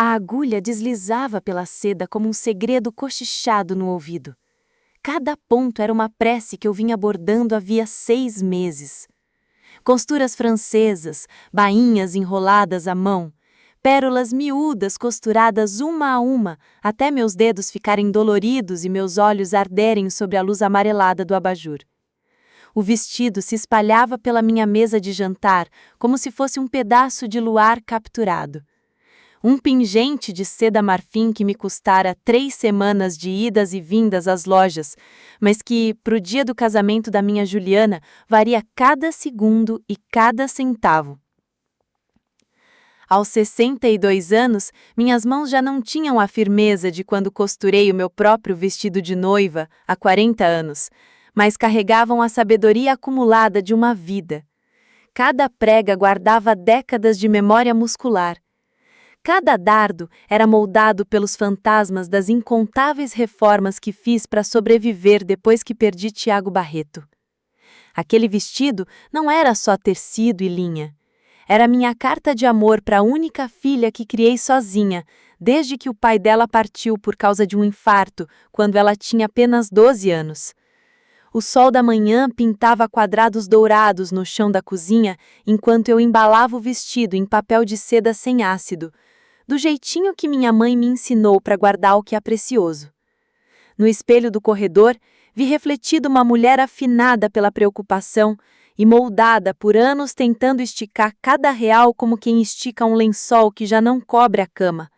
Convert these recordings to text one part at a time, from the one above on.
A agulha deslizava pela seda como um segredo cochichado no ouvido. Cada ponto era uma prece que eu vinha bordando havia 6 meses. Costuras francesas, bainhas enroladas à mão, pérolas miúdas costuradas uma a uma, até meus dedos ficarem doloridos e meus olhos arderem sobre a luz amarelada do abajur. O vestido se espalhava pela minha mesa de jantar como se fosse um pedaço de luar capturado. Um pingente de seda marfim que me custara 3 semanas de idas e vindas às lojas, mas que, pro dia do casamento da minha Juliana, varia cada segundo e cada centavo. Aos 62 anos, minhas mãos já não tinham a firmeza de quando costurei o meu próprio vestido de noiva, há 40 anos, mas carregavam a sabedoria acumulada de uma vida. Cada prega guardava décadas de memória muscular. Cada dardo era moldado pelos fantasmas das incontáveis reformas que fiz para sobreviver depois que perdi Tiago Barreto. Aquele vestido não era só tecido e linha. Era minha carta de amor para a única filha que criei sozinha, desde que o pai dela partiu por causa de um infarto, quando ela tinha apenas 12 anos. O sol da manhã pintava quadrados dourados no chão da cozinha enquanto eu embalava o vestido em papel de seda sem ácido, do jeitinho que minha mãe me ensinou para guardar o que é precioso. No espelho do corredor, vi refletido uma mulher afinada pela preocupação e moldada por anos tentando esticar cada real como quem estica um lençol que já não cobre a cama.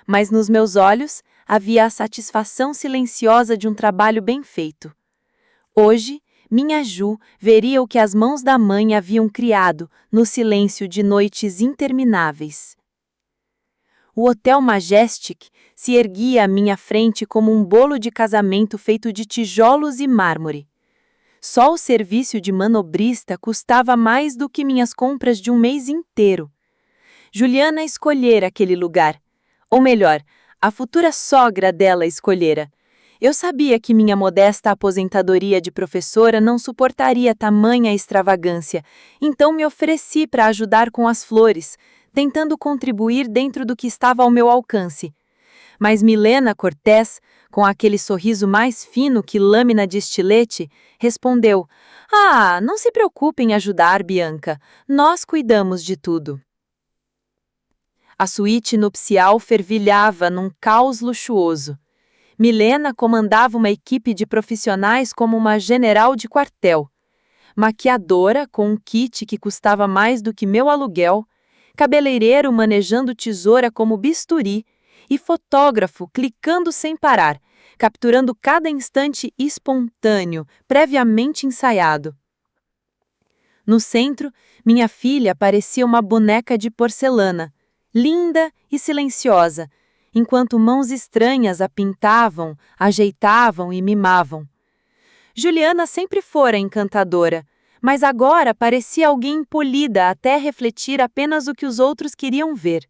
Mas nos meus olhos havia a satisfação silenciosa de um trabalho bem feito. Hoje, minha Ju veria o que as mãos da mãe haviam criado no silêncio de noites intermináveis. O Hotel Majestic se erguia à minha frente como um bolo de casamento feito de tijolos e mármore. Só o serviço de manobrista custava mais do que minhas compras de um mês inteiro. Juliana escolhera aquele lugar. Ou melhor, a futura sogra dela escolhera. Eu sabia que minha modesta aposentadoria de professora não suportaria tamanha extravagância, então me ofereci para ajudar com as flores, tentando contribuir dentro do que estava ao meu alcance. Mas Milena Cortés, com aquele sorriso mais fino que lâmina de estilete, respondeu: "Ah, não se preocupe em ajudar, Bianca. Nós cuidamos de tudo." A suíte nupcial fervilhava num caos luxuoso. Milena comandava uma equipe de profissionais como uma general de quartel. Maquiadora com um kit que custava mais do que meu aluguel, cabeleireiro manejando tesoura como bisturi e fotógrafo clicando sem parar, capturando cada instante espontâneo, previamente ensaiado. No centro, minha filha parecia uma boneca de porcelana, linda e silenciosa, enquanto mãos estranhas a pintavam, ajeitavam e mimavam. Juliana sempre fora encantadora, mas agora parecia alguém polida até refletir apenas o que os outros queriam ver.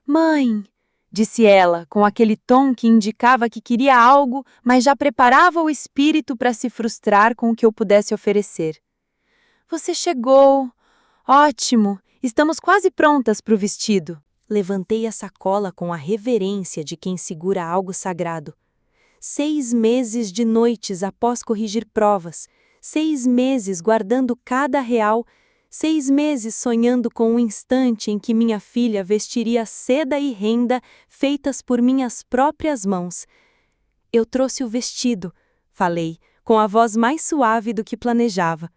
"Mãe", disse ela, com aquele tom que indicava que queria algo, mas já preparava o espírito para se frustrar com o que eu pudesse oferecer. "Você chegou! Ótimo! Estamos quase prontas para o vestido." Levantei a sacola com a reverência de quem segura algo sagrado. 6 meses de noites após corrigir provas, 6 meses guardando cada real, 6 meses sonhando com o instante em que minha filha vestiria seda e renda feitas por minhas próprias mãos. "Eu trouxe o vestido", falei, com a voz mais suave do que planejava.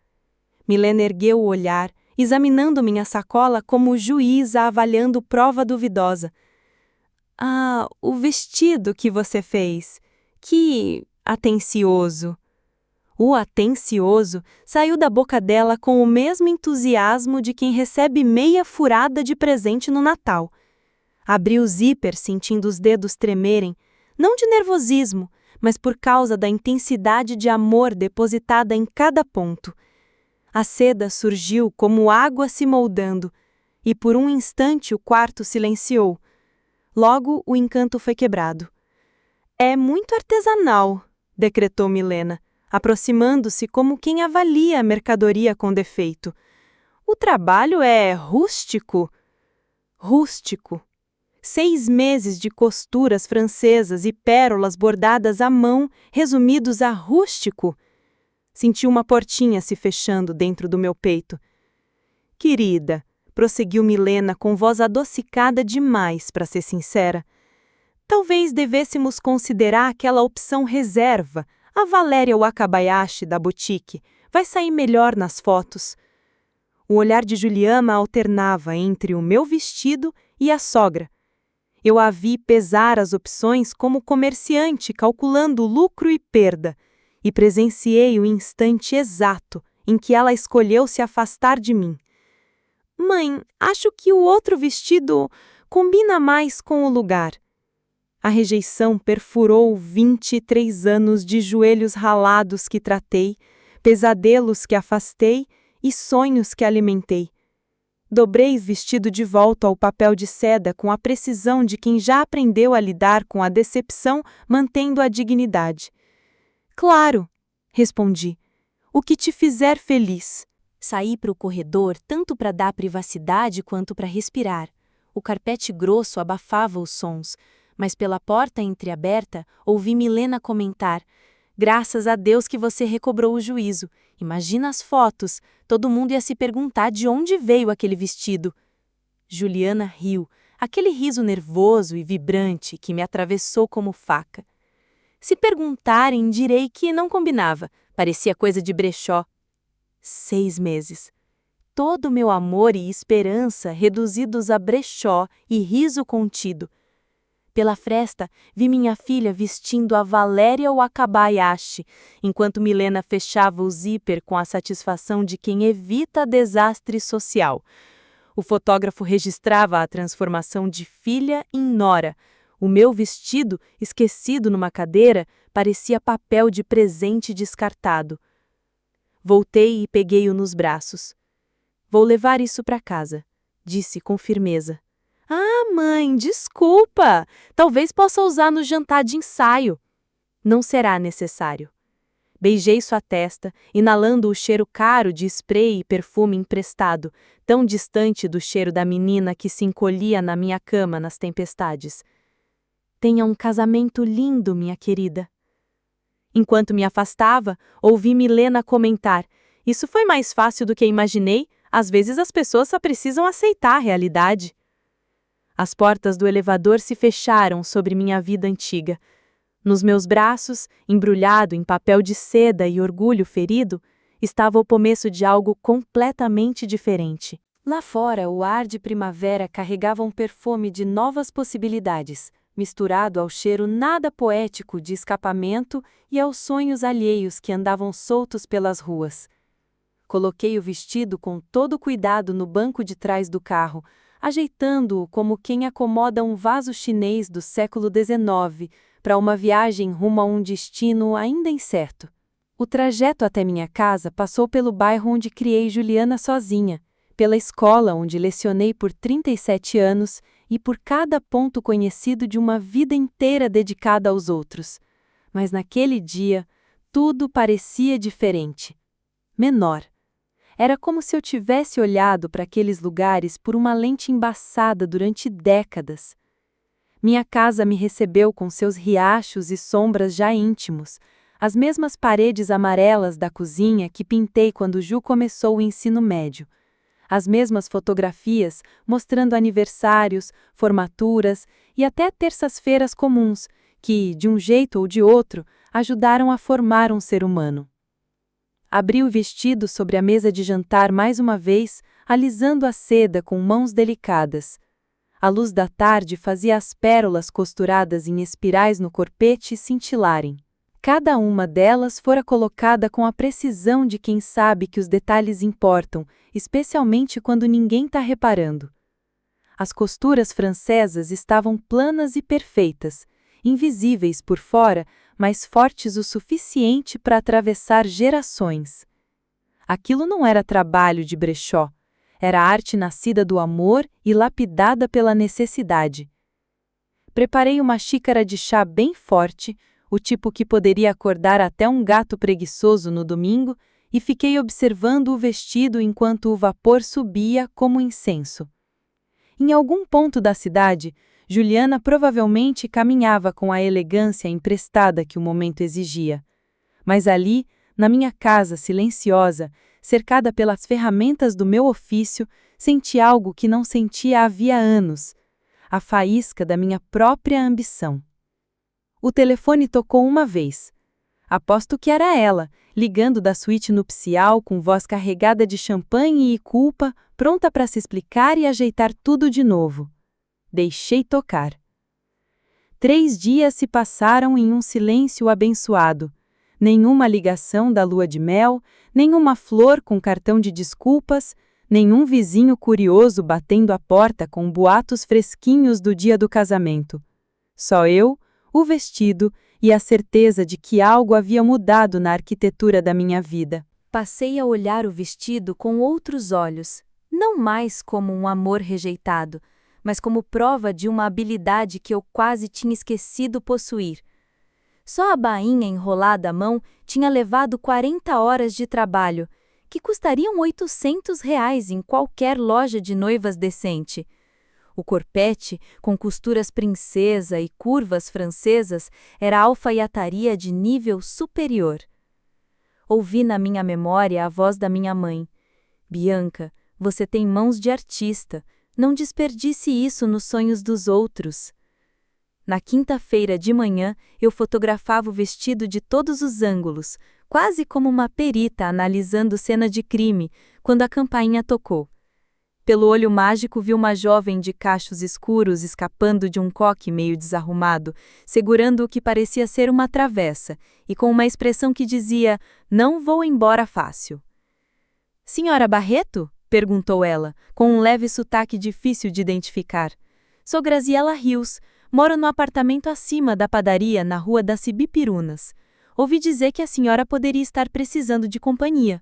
Milena ergueu o olhar, examinando minha sacola como juíza avaliando prova duvidosa. "Ah, o vestido que você fez. Que atencioso." O atencioso saiu da boca dela com o mesmo entusiasmo de quem recebe meia furada de presente no Natal. Abri o zíper sentindo os dedos tremerem, não de nervosismo, mas por causa da intensidade de amor depositada em cada ponto. A seda surgiu como água se moldando, e por um instante o quarto silenciou. Logo o encanto foi quebrado. "É muito artesanal", decretou Milena, aproximando-se como quem avalia a mercadoria com defeito. "O trabalho é rústico." Rústico. 6 meses de costuras francesas e pérolas bordadas à mão, resumidos a rústico. Senti uma portinha se fechando dentro do meu peito. Querida, prosseguiu Milena com voz adocicada demais, para ser sincera. Talvez devêssemos considerar aquela opção reserva, a Valéria Wakabayashi da boutique. Vai sair melhor nas fotos. O olhar de Juliana alternava entre o meu vestido e a sogra. Eu a vi pesar as opções como comerciante calculando lucro e perda, e presenciei o instante exato em que ela escolheu se afastar de mim. Mãe, acho que o outro vestido combina mais com o lugar. A rejeição perfurou 23 anos de joelhos ralados que tratei, pesadelos que afastei e sonhos que alimentei. Dobrei o vestido de volta ao papel de seda com a precisão de quem já aprendeu a lidar com a decepção, mantendo a dignidade. Claro, respondi. O que te fizer feliz. Saí para o corredor tanto para dar privacidade quanto para respirar. O carpete grosso abafava os sons, mas pela porta entreaberta ouvi Milena comentar: graças a Deus que você recobrou o juízo. Imagina as fotos, todo mundo ia se perguntar de onde veio aquele vestido. Juliana riu, aquele riso nervoso e vibrante que me atravessou como faca. Se perguntarem, direi que não combinava, parecia coisa de brechó. 6 meses. Todo o meu amor e esperança reduzidos a brechó e riso contido. Pela fresta, vi minha filha vestindo a Valéria Wakabayashi, enquanto Milena fechava o zíper com a satisfação de quem evita desastre social. O fotógrafo registrava a transformação de filha em nora. O meu vestido, esquecido numa cadeira, parecia papel de presente descartado. Voltei e peguei-o nos braços. Vou levar isso para casa, disse com firmeza. Ah, mãe, desculpa! Talvez possa usar no jantar de ensaio. Não será necessário. Beijei sua testa, inalando o cheiro caro de spray e perfume emprestado, tão distante do cheiro da menina que se encolhia na minha cama nas tempestades. Tenha um casamento lindo, minha querida. Enquanto me afastava, ouvi Milena comentar: isso foi mais fácil do que imaginei, às vezes as pessoas só precisam aceitar a realidade. As portas do elevador se fecharam sobre minha vida antiga. Nos meus braços, embrulhado em papel de seda e orgulho ferido, estava o começo de algo completamente diferente. Lá fora, o ar de primavera carregava um perfume de novas possibilidades, misturado ao cheiro nada poético de escapamento e aos sonhos alheios que andavam soltos pelas ruas. Coloquei o vestido com todo cuidado no banco de trás do carro, ajeitando-o como quem acomoda um vaso chinês do século XIX para uma viagem rumo a um destino ainda incerto. O trajeto até minha casa passou pelo bairro onde criei Juliana sozinha, pela escola onde lecionei por 37 anos e por cada ponto conhecido de uma vida inteira dedicada aos outros. Mas naquele dia, tudo parecia diferente. Menor. Era como se eu tivesse olhado para aqueles lugares por uma lente embaçada durante décadas. Minha casa me recebeu com seus riachos e sombras já íntimos, as mesmas paredes amarelas da cozinha que pintei quando Ju começou o ensino médio. As mesmas fotografias mostrando aniversários, formaturas e até terças-feiras comuns, que, de um jeito ou de outro, ajudaram a formar um ser humano. Abri o vestido sobre a mesa de jantar mais uma vez, alisando a seda com mãos delicadas. A luz da tarde fazia as pérolas costuradas em espirais no corpete cintilarem. Cada uma delas fora colocada com a precisão de quem sabe que os detalhes importam, especialmente quando ninguém está reparando. As costuras francesas estavam planas e perfeitas, invisíveis por fora, mas fortes o suficiente para atravessar gerações. Aquilo não era trabalho de brechó, era arte nascida do amor e lapidada pela necessidade. Preparei uma xícara de chá bem forte, o tipo que poderia acordar até um gato preguiçoso no domingo, e fiquei observando o vestido enquanto o vapor subia como incenso. Em algum ponto da cidade, Juliana provavelmente caminhava com a elegância emprestada que o momento exigia. Mas ali, na minha casa silenciosa, cercada pelas ferramentas do meu ofício, senti algo que não sentia havia anos: a faísca da minha própria ambição. O telefone tocou uma vez. Aposto que era ela, ligando da suíte nupcial com voz carregada de champanhe e culpa, pronta para se explicar e ajeitar tudo de novo. Deixei tocar. 3 dias se passaram em um silêncio abençoado. Nenhuma ligação da lua de mel, nenhuma flor com cartão de desculpas, nenhum vizinho curioso batendo a porta com boatos fresquinhos do dia do casamento. Só eu, o vestido e a certeza de que algo havia mudado na arquitetura da minha vida. Passei a olhar o vestido com outros olhos, não mais como um amor rejeitado, mas como prova de uma habilidade que eu quase tinha esquecido possuir. Só a bainha enrolada à mão tinha levado 40 horas de trabalho, que custariam R$ 800 em qualquer loja de noivas decente. O corpete, com costuras princesa e curvas francesas, era alfaiataria de nível superior. Ouvi na minha memória a voz da minha mãe. Bianca, você tem mãos de artista. Não desperdice isso nos sonhos dos outros. Na quinta-feira de manhã, eu fotografava o vestido de todos os ângulos, quase como uma perita analisando cena de crime, quando a campainha tocou. Pelo olho mágico vi uma jovem de cachos escuros escapando de um coque meio desarrumado, segurando o que parecia ser uma travessa, e com uma expressão que dizia, não vou embora fácil. Senhora Barreto? Perguntou ela, com um leve sotaque difícil de identificar. Sou Graziela Rios, moro no apartamento acima da padaria na rua das Cibipirunas. Ouvi dizer que a senhora poderia estar precisando de companhia.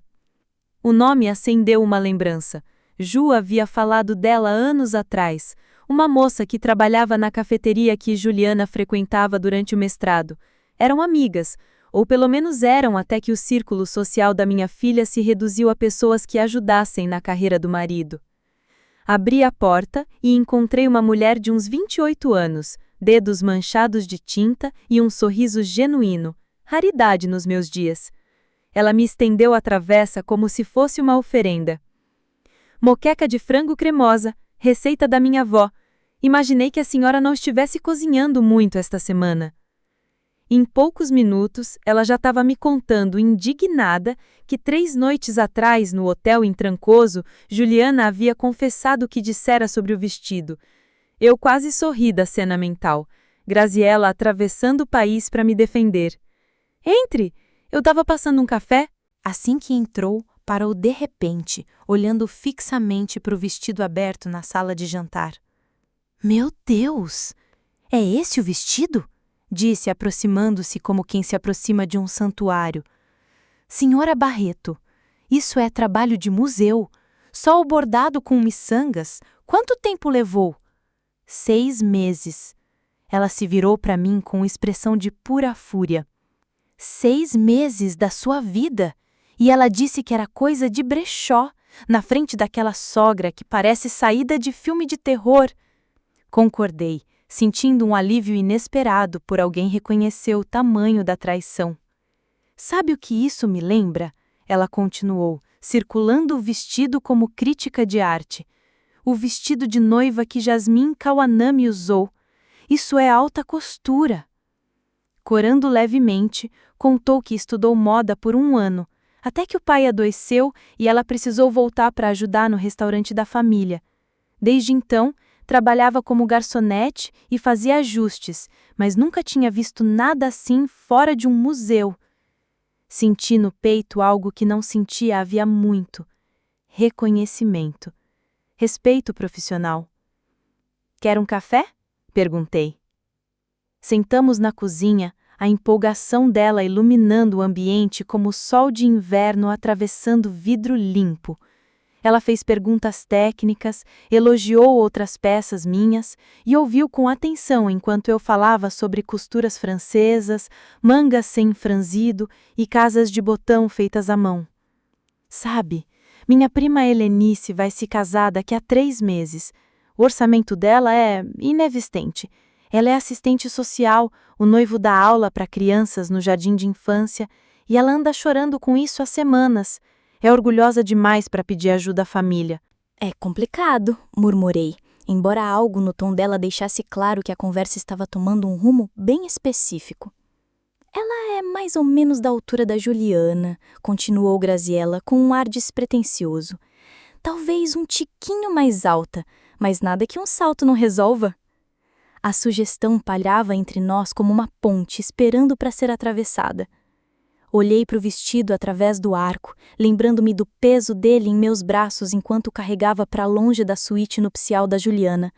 O nome acendeu uma lembrança. Ju havia falado dela anos atrás, uma moça que trabalhava na cafeteria que Juliana frequentava durante o mestrado. Eram amigas, ou pelo menos eram até que o círculo social da minha filha se reduziu a pessoas que ajudassem na carreira do marido. Abri a porta e encontrei uma mulher de uns 28 anos, dedos manchados de tinta e um sorriso genuíno, raridade nos meus dias. Ela me estendeu a travessa como se fosse uma oferenda. Moqueca de frango cremosa, receita da minha avó. Imaginei que a senhora não estivesse cozinhando muito esta semana. Em poucos minutos, ela já estava me contando, indignada, que 3 noites atrás, no hotel em Trancoso, Juliana havia confessado o que dissera sobre o vestido. Eu quase sorri da cena mental. Graziela atravessando o país para me defender. Entre! Eu estava passando um café. Assim que entrou, parou de repente, olhando fixamente para o vestido aberto na sala de jantar. Meu Deus! É esse o vestido? Disse, aproximando-se como quem se aproxima de um santuário. Senhora Barreto, isso é trabalho de museu. Só o bordado com miçangas. Quanto tempo levou? 6 meses. Ela se virou para mim com expressão de pura fúria. 6 meses da sua vida? E ela disse que era coisa de brechó, na frente daquela sogra que parece saída de filme de terror. Concordei, sentindo um alívio inesperado por alguém reconhecer o tamanho da traição. Sabe o que isso me lembra? Ela continuou, circulando o vestido como crítica de arte. O vestido de noiva que Jasmine Kawanami usou. Isso é alta costura. Corando levemente, contou que estudou moda por 1 ano, até que o pai adoeceu e ela precisou voltar para ajudar no restaurante da família. Desde então, trabalhava como garçonete e fazia ajustes, mas nunca tinha visto nada assim fora de um museu. Senti no peito algo que não sentia havia muito. Reconhecimento. Respeito profissional. Quer um café? Perguntei. Sentamos na cozinha, a empolgação dela iluminando o ambiente como o sol de inverno atravessando vidro limpo. Ela fez perguntas técnicas, elogiou outras peças minhas e ouviu com atenção enquanto eu falava sobre costuras francesas, mangas sem franzido e casas de botão feitas à mão. Sabe, minha prima Helenice vai se casar daqui a 3 meses. O orçamento dela é inexistente. Ela é assistente social, o noivo dá aula para crianças no jardim de infância e ela anda chorando com isso há semanas. É orgulhosa demais para pedir ajuda à família. É complicado, murmurei, embora algo no tom dela deixasse claro que a conversa estava tomando um rumo bem específico. Ela é mais ou menos da altura da Juliana, continuou Graziella com um ar despretensioso. Talvez um tiquinho mais alta, mas nada que um salto não resolva. A sugestão palhava entre nós como uma ponte esperando para ser atravessada. Olhei para o vestido através do arco, lembrando-me do peso dele em meus braços enquanto o carregava para longe da suíte nupcial da Juliana.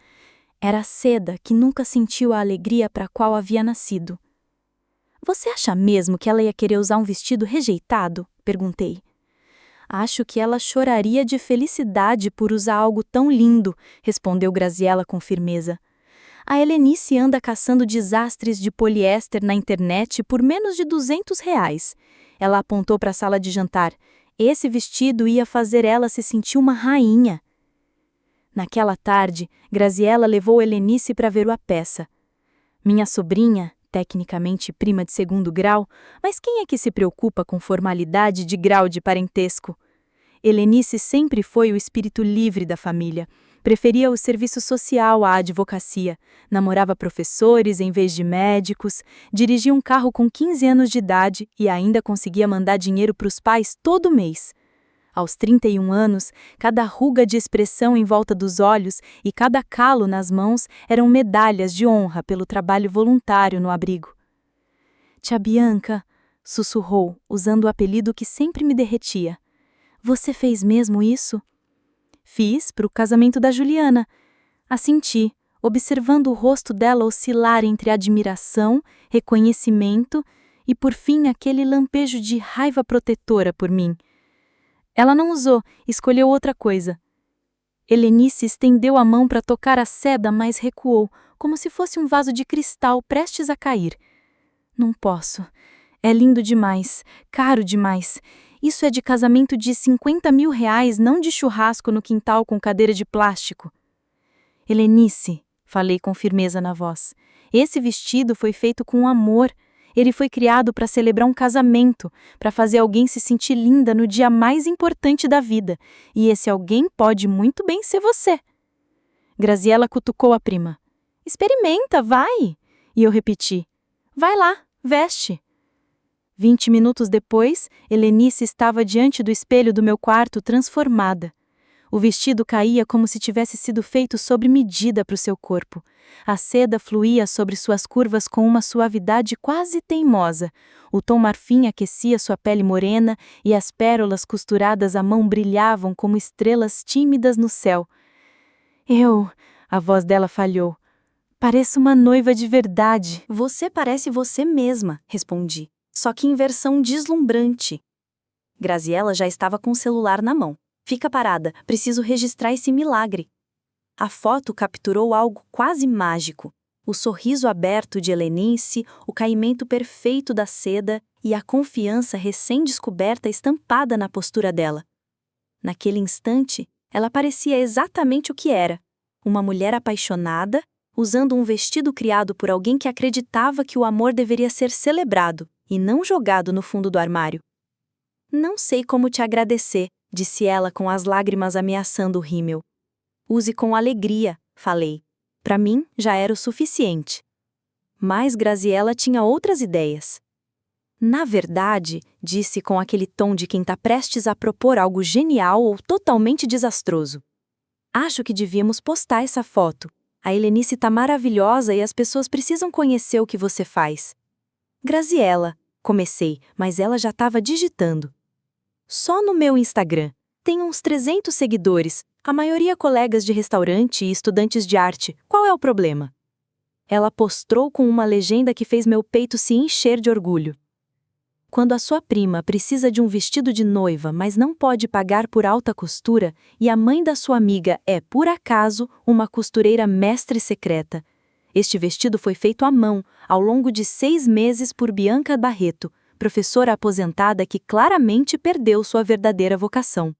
Era a seda que nunca sentiu a alegria para a qual havia nascido. Você acha mesmo que ela ia querer usar um vestido rejeitado? Perguntei. Acho que ela choraria de felicidade por usar algo tão lindo, respondeu Graziella com firmeza. A Helenice anda caçando desastres de poliéster na internet por menos de R$ 200. Ela apontou para a sala de jantar. Esse vestido ia fazer ela se sentir uma rainha. Naquela tarde, Graziella levou Helenice para ver a peça. Minha sobrinha, tecnicamente prima de segundo grau, mas quem é que se preocupa com formalidade de grau de parentesco? Helenice sempre foi o espírito livre da família. Preferia o serviço social à advocacia, namorava professores em vez de médicos, dirigia um carro com 15 anos de idade e ainda conseguia mandar dinheiro para os pais todo mês. Aos 31 anos, cada ruga de expressão em volta dos olhos e cada calo nas mãos eram medalhas de honra pelo trabalho voluntário no abrigo. Tia Bianca, sussurrou, usando o apelido que sempre me derretia. Você fez mesmo isso? Fiz para o casamento da Juliana. Assenti, observando o rosto dela oscilar entre admiração, reconhecimento e, por fim, aquele lampejo de raiva protetora por mim. Ela não usou, escolheu outra coisa. Helenice estendeu a mão para tocar a seda, mas recuou, como se fosse um vaso de cristal prestes a cair. Não posso. É lindo demais, caro demais. Isso é de casamento de R$ 50 mil, não de churrasco no quintal com cadeira de plástico. Helenice, falei com firmeza na voz, esse vestido foi feito com amor. Ele foi criado para celebrar um casamento, para fazer alguém se sentir linda no dia mais importante da vida. E esse alguém pode muito bem ser você. Graziella cutucou a prima. Experimenta, vai! E eu repeti. Vai lá, veste. 20 minutos depois, Helenice estava diante do espelho do meu quarto transformada. O vestido caía como se tivesse sido feito sob medida para o seu corpo. A seda fluía sobre suas curvas com uma suavidade quase teimosa. O tom marfim aquecia sua pele morena e as pérolas costuradas à mão brilhavam como estrelas tímidas no céu. A voz dela falhou. Pareço uma noiva de verdade. Você parece você mesma, respondi. Só que em versão deslumbrante. Graziella já estava com o celular na mão. Fica parada, preciso registrar esse milagre. A foto capturou algo quase mágico. O sorriso aberto de Helenice, o caimento perfeito da seda e a confiança recém-descoberta estampada na postura dela. Naquele instante, ela parecia exatamente o que era. Uma mulher apaixonada, usando um vestido criado por alguém que acreditava que o amor deveria ser celebrado e não jogado no fundo do armário. Não sei como te agradecer, disse ela com as lágrimas ameaçando o rímel. Use com alegria, falei. Para mim, já era o suficiente. Mas Graziella tinha outras ideias. Na verdade, disse com aquele tom de quem está prestes a propor algo genial ou totalmente desastroso. Acho que devíamos postar essa foto. A Helenice está maravilhosa e as pessoas precisam conhecer o que você faz. Graziella, comecei, mas ela já estava digitando. Só no meu Instagram. Tem uns 300 seguidores, a maioria colegas de restaurante e estudantes de arte. Qual é o problema? Ela postrou com uma legenda que fez meu peito se encher de orgulho. Quando a sua prima precisa de um vestido de noiva, mas não pode pagar por alta costura, e a mãe da sua amiga é, por acaso, uma costureira mestre secreta. Este vestido foi feito à mão, ao longo de 6 meses por Bianca Barreto, professora aposentada que claramente perdeu sua verdadeira vocação.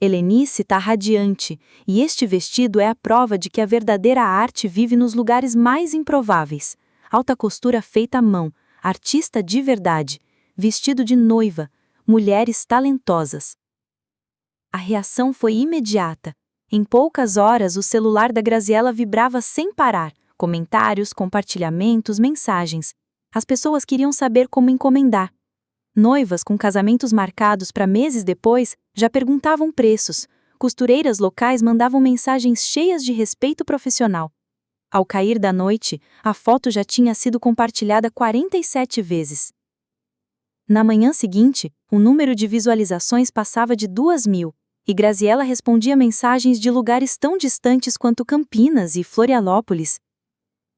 Helenice está radiante, e este vestido é a prova de que a verdadeira arte vive nos lugares mais improváveis. Alta costura feita à mão, artista de verdade, vestido de noiva, mulheres talentosas. A reação foi imediata. Em poucas horas, o celular da Graziella vibrava sem parar. Comentários, compartilhamentos, mensagens. As pessoas queriam saber como encomendar. Noivas com casamentos marcados para meses depois já perguntavam preços. Costureiras locais mandavam mensagens cheias de respeito profissional. Ao cair da noite, a foto já tinha sido compartilhada 47 vezes. Na manhã seguinte, o número de visualizações passava de 2.000, e Graziella respondia mensagens de lugares tão distantes quanto Campinas e Florianópolis.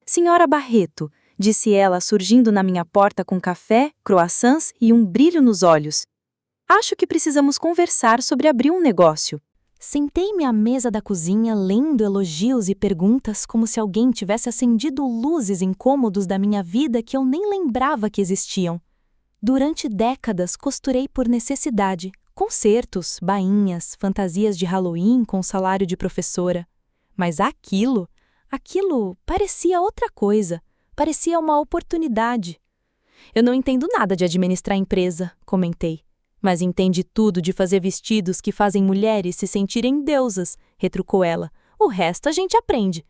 Senhora Barreto, disse ela surgindo na minha porta com café, croissants e um brilho nos olhos. Acho que precisamos conversar sobre abrir um negócio. Sentei-me à mesa da cozinha lendo elogios e perguntas como se alguém tivesse acendido luzes incômodos da minha vida que eu nem lembrava que existiam. Durante décadas costurei por necessidade, concertos, bainhas, fantasias de Halloween com salário de professora. Mas aquilo parecia outra coisa, parecia uma oportunidade. Eu não entendo nada de administrar empresa, comentei. Mas entende tudo de fazer vestidos que fazem mulheres se sentirem deusas, retrucou ela. O resto a gente aprende.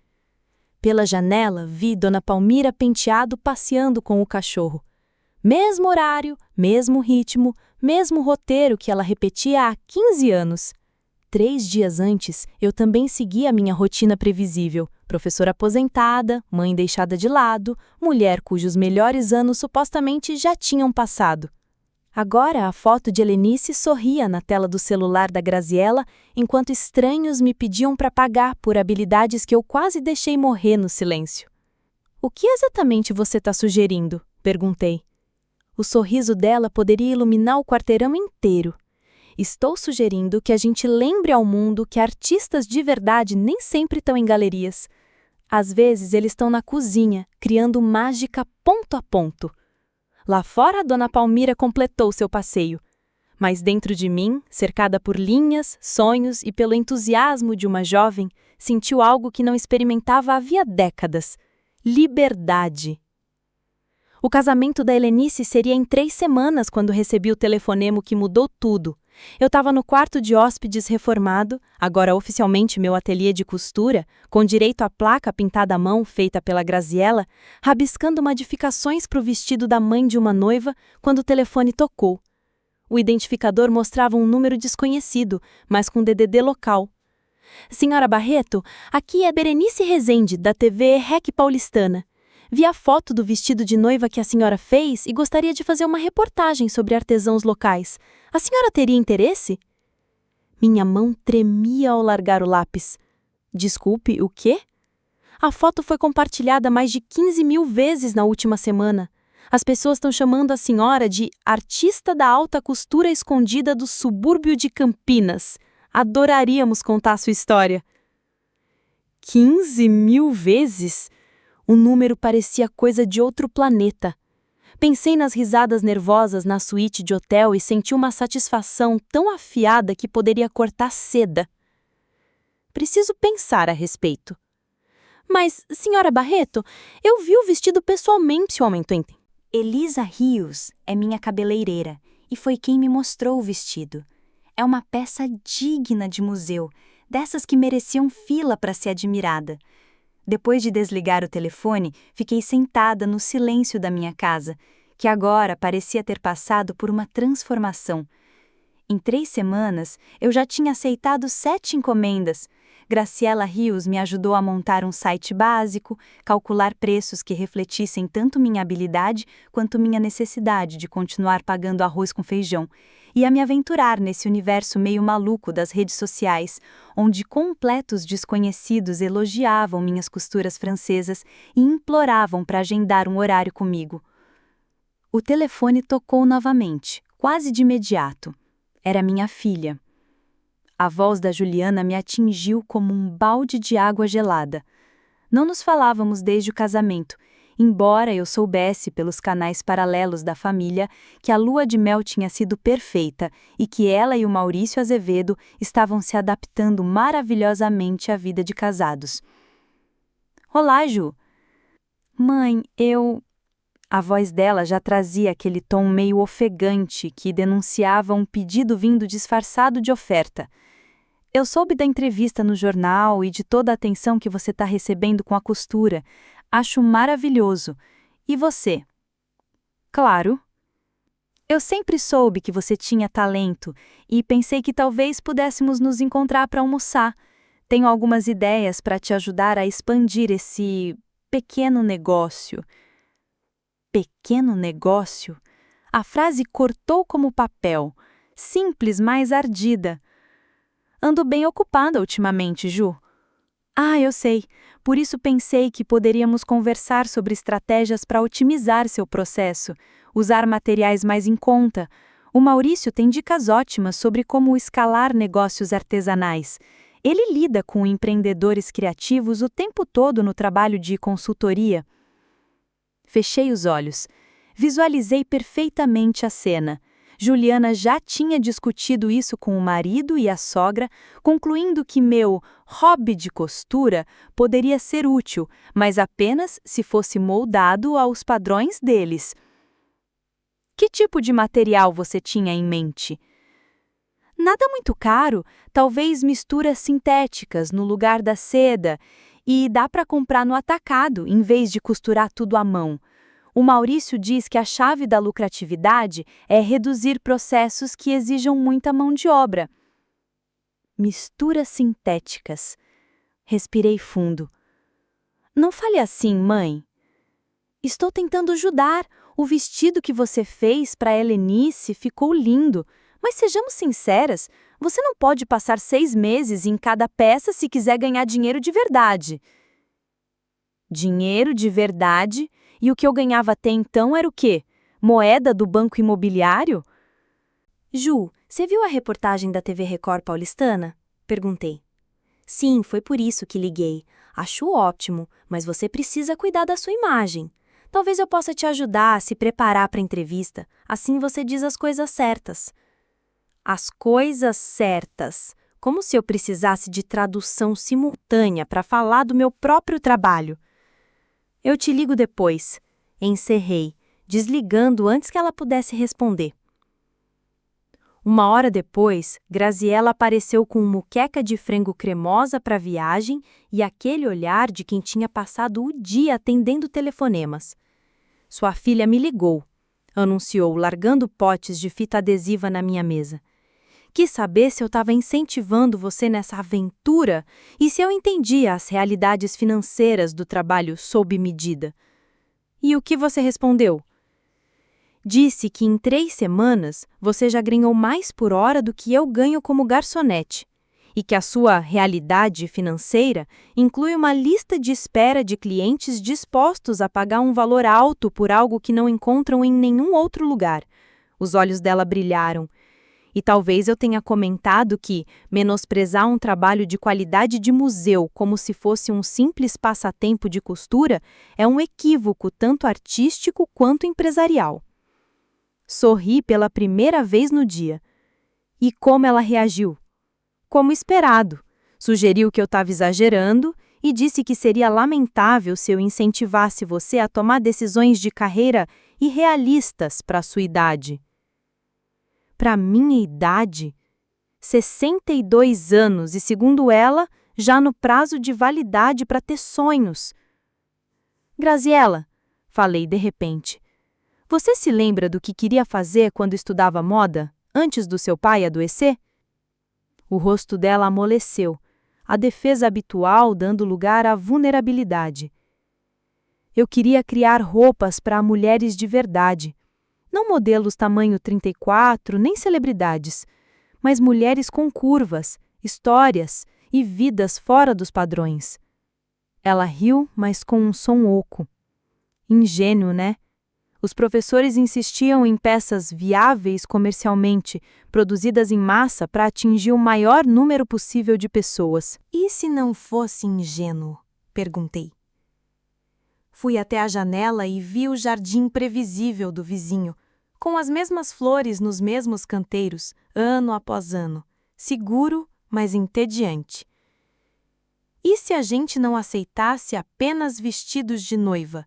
Pela janela, vi Dona Palmira Penteado passeando com o cachorro. Mesmo horário, mesmo ritmo, mesmo roteiro que ela repetia há 15 anos. 3 dias antes, eu também seguia a minha rotina previsível. Professora aposentada, mãe deixada de lado, mulher cujos melhores anos supostamente já tinham passado. Agora a foto de Helenice sorria na tela do celular da Graziella, enquanto estranhos me pediam para pagar por habilidades que eu quase deixei morrer no silêncio. O que exatamente você está sugerindo? Perguntei. O sorriso dela poderia iluminar o quarteirão inteiro. Estou sugerindo que a gente lembre ao mundo que artistas de verdade nem sempre estão em galerias. Às vezes eles estão na cozinha, criando mágica ponto a ponto. Lá fora, Dona Palmira completou seu passeio. Mas dentro de mim, cercada por linhas, sonhos e pelo entusiasmo de uma jovem, sentiu algo que não experimentava havia décadas: liberdade. O casamento da Helenice seria em 3 semanas quando recebi o telefonema que mudou tudo. Eu estava no quarto de hóspedes reformado, agora oficialmente meu ateliê de costura, com direito à placa pintada à mão feita pela Graziella, rabiscando modificações para o vestido da mãe de uma noiva, quando o telefone tocou. O identificador mostrava um número desconhecido, mas com DDD local. Senhora Barreto, aqui é Berenice Rezende, da TV REC Paulistana. Vi a foto do vestido de noiva que a senhora fez e gostaria de fazer uma reportagem sobre artesãos locais. A senhora teria interesse? Minha mão tremia ao largar o lápis. Desculpe, o quê? A foto foi compartilhada mais de 15.000 vezes na última semana. As pessoas estão chamando a senhora de artista da alta costura escondida do subúrbio de Campinas. Adoraríamos contar sua história. 15.000 vezes? O número parecia coisa de outro planeta. Pensei nas risadas nervosas na suíte de hotel e senti uma satisfação tão afiada que poderia cortar seda. Preciso pensar a respeito. Mas, senhora Barreto, eu vi o vestido pessoalmente, se o aumento entende. Elisa Rios é minha cabeleireira e foi quem me mostrou o vestido. É uma peça digna de museu, dessas que mereciam fila para ser admirada. Depois de desligar o telefone, fiquei sentada no silêncio da minha casa, que agora parecia ter passado por uma transformação. Em 3 semanas, eu já tinha aceitado 7 encomendas. Graziella Rios me ajudou a montar um site básico, calcular preços que refletissem tanto minha habilidade quanto minha necessidade de continuar pagando arroz com feijão, e a me aventurar nesse universo meio maluco das redes sociais, onde completos desconhecidos elogiavam minhas costuras francesas e imploravam para agendar um horário comigo. O telefone tocou novamente, quase de imediato. Era minha filha. A voz da Juliana me atingiu como um balde de água gelada. Não nos falávamos desde o casamento, embora eu soubesse pelos canais paralelos da família que a lua de mel tinha sido perfeita e que ela e o Maurício Azevedo estavam se adaptando maravilhosamente à vida de casados. Olá, Ju. Mãe, A voz dela já trazia aquele tom meio ofegante que denunciava um pedido vindo disfarçado de oferta. Eu soube da entrevista no jornal e de toda a atenção que você está recebendo com a costura. Acho maravilhoso. E você? Claro. Eu sempre soube que você tinha talento e pensei que talvez pudéssemos nos encontrar para almoçar. Tenho algumas ideias para te ajudar a expandir esse pequeno negócio. Pequeno negócio? A frase cortou como papel, simples, mas ardida. Ando bem ocupada ultimamente, Ju. Ah, eu sei. Por isso pensei que poderíamos conversar sobre estratégias para otimizar seu processo, usar materiais mais em conta. O Maurício tem dicas ótimas sobre como escalar negócios artesanais. Ele lida com empreendedores criativos o tempo todo no trabalho de consultoria. Fechei os olhos. Visualizei perfeitamente a cena. Juliana já tinha discutido isso com o marido e a sogra, concluindo que meu hobby de costura poderia ser útil, mas apenas se fosse moldado aos padrões deles. Que tipo de material você tinha em mente? Nada muito caro, talvez misturas sintéticas no lugar da seda, e dá para comprar no atacado em vez de costurar tudo à mão. O Maurício diz que a chave da lucratividade é reduzir processos que exijam muita mão de obra. Misturas sintéticas. Respirei fundo. Não fale assim, mãe. Estou tentando ajudar. O vestido que você fez para a Helenice ficou lindo. Mas sejamos sinceras, você não pode passar 6 meses em cada peça se quiser ganhar dinheiro de verdade. Dinheiro de verdade? E o que eu ganhava até então era o quê? Moeda do banco imobiliário? Ju, você viu a reportagem da TV Record paulistana? Perguntei. Sim, foi por isso que liguei. Acho ótimo, mas você precisa cuidar da sua imagem. Talvez eu possa te ajudar a se preparar para a entrevista. Assim você diz as coisas certas. As coisas certas. Como se eu precisasse de tradução simultânea para falar do meu próprio trabalho. Eu te ligo depois. Encerrei, desligando antes que ela pudesse responder. 1 hora depois, Graziella apareceu com muqueca de frango cremosa para a viagem e aquele olhar de quem tinha passado o dia atendendo telefonemas. Sua filha me ligou, anunciou, largando potes de fita adesiva na minha mesa. Quis saber se eu estava incentivando você nessa aventura e se eu entendia as realidades financeiras do trabalho sob medida. E o que você respondeu? Disse que em 3 semanas você já ganhou mais por hora do que eu ganho como garçonete e que a sua realidade financeira inclui uma lista de espera de clientes dispostos a pagar um valor alto por algo que não encontram em nenhum outro lugar. Os olhos dela brilharam. E talvez eu tenha comentado que menosprezar um trabalho de qualidade de museu como se fosse um simples passatempo de costura é um equívoco tanto artístico quanto empresarial. Sorri pela primeira vez no dia. E como ela reagiu? Como esperado. Sugeriu que eu estava exagerando e disse que seria lamentável se eu incentivasse você a tomar decisões de carreira irrealistas para a sua idade. Para minha idade, 62 anos e, segundo ela, já no prazo de validade para ter sonhos. Graziella, falei de repente, você se lembra do que queria fazer quando estudava moda, antes do seu pai adoecer? O rosto dela amoleceu, a defesa habitual dando lugar à vulnerabilidade. Eu queria criar roupas para mulheres de verdade. Não modelos tamanho 34, nem celebridades, mas mulheres com curvas, histórias e vidas fora dos padrões. Ela riu, mas com um som oco. Ingênuo, né? Os professores insistiam em peças viáveis comercialmente, produzidas em massa para atingir o maior número possível de pessoas. E se não fosse ingênuo? Perguntei. Fui até a janela e vi o jardim previsível do vizinho, com as mesmas flores nos mesmos canteiros, ano após ano, seguro, mas entediante. E se a gente não aceitasse apenas vestidos de noiva?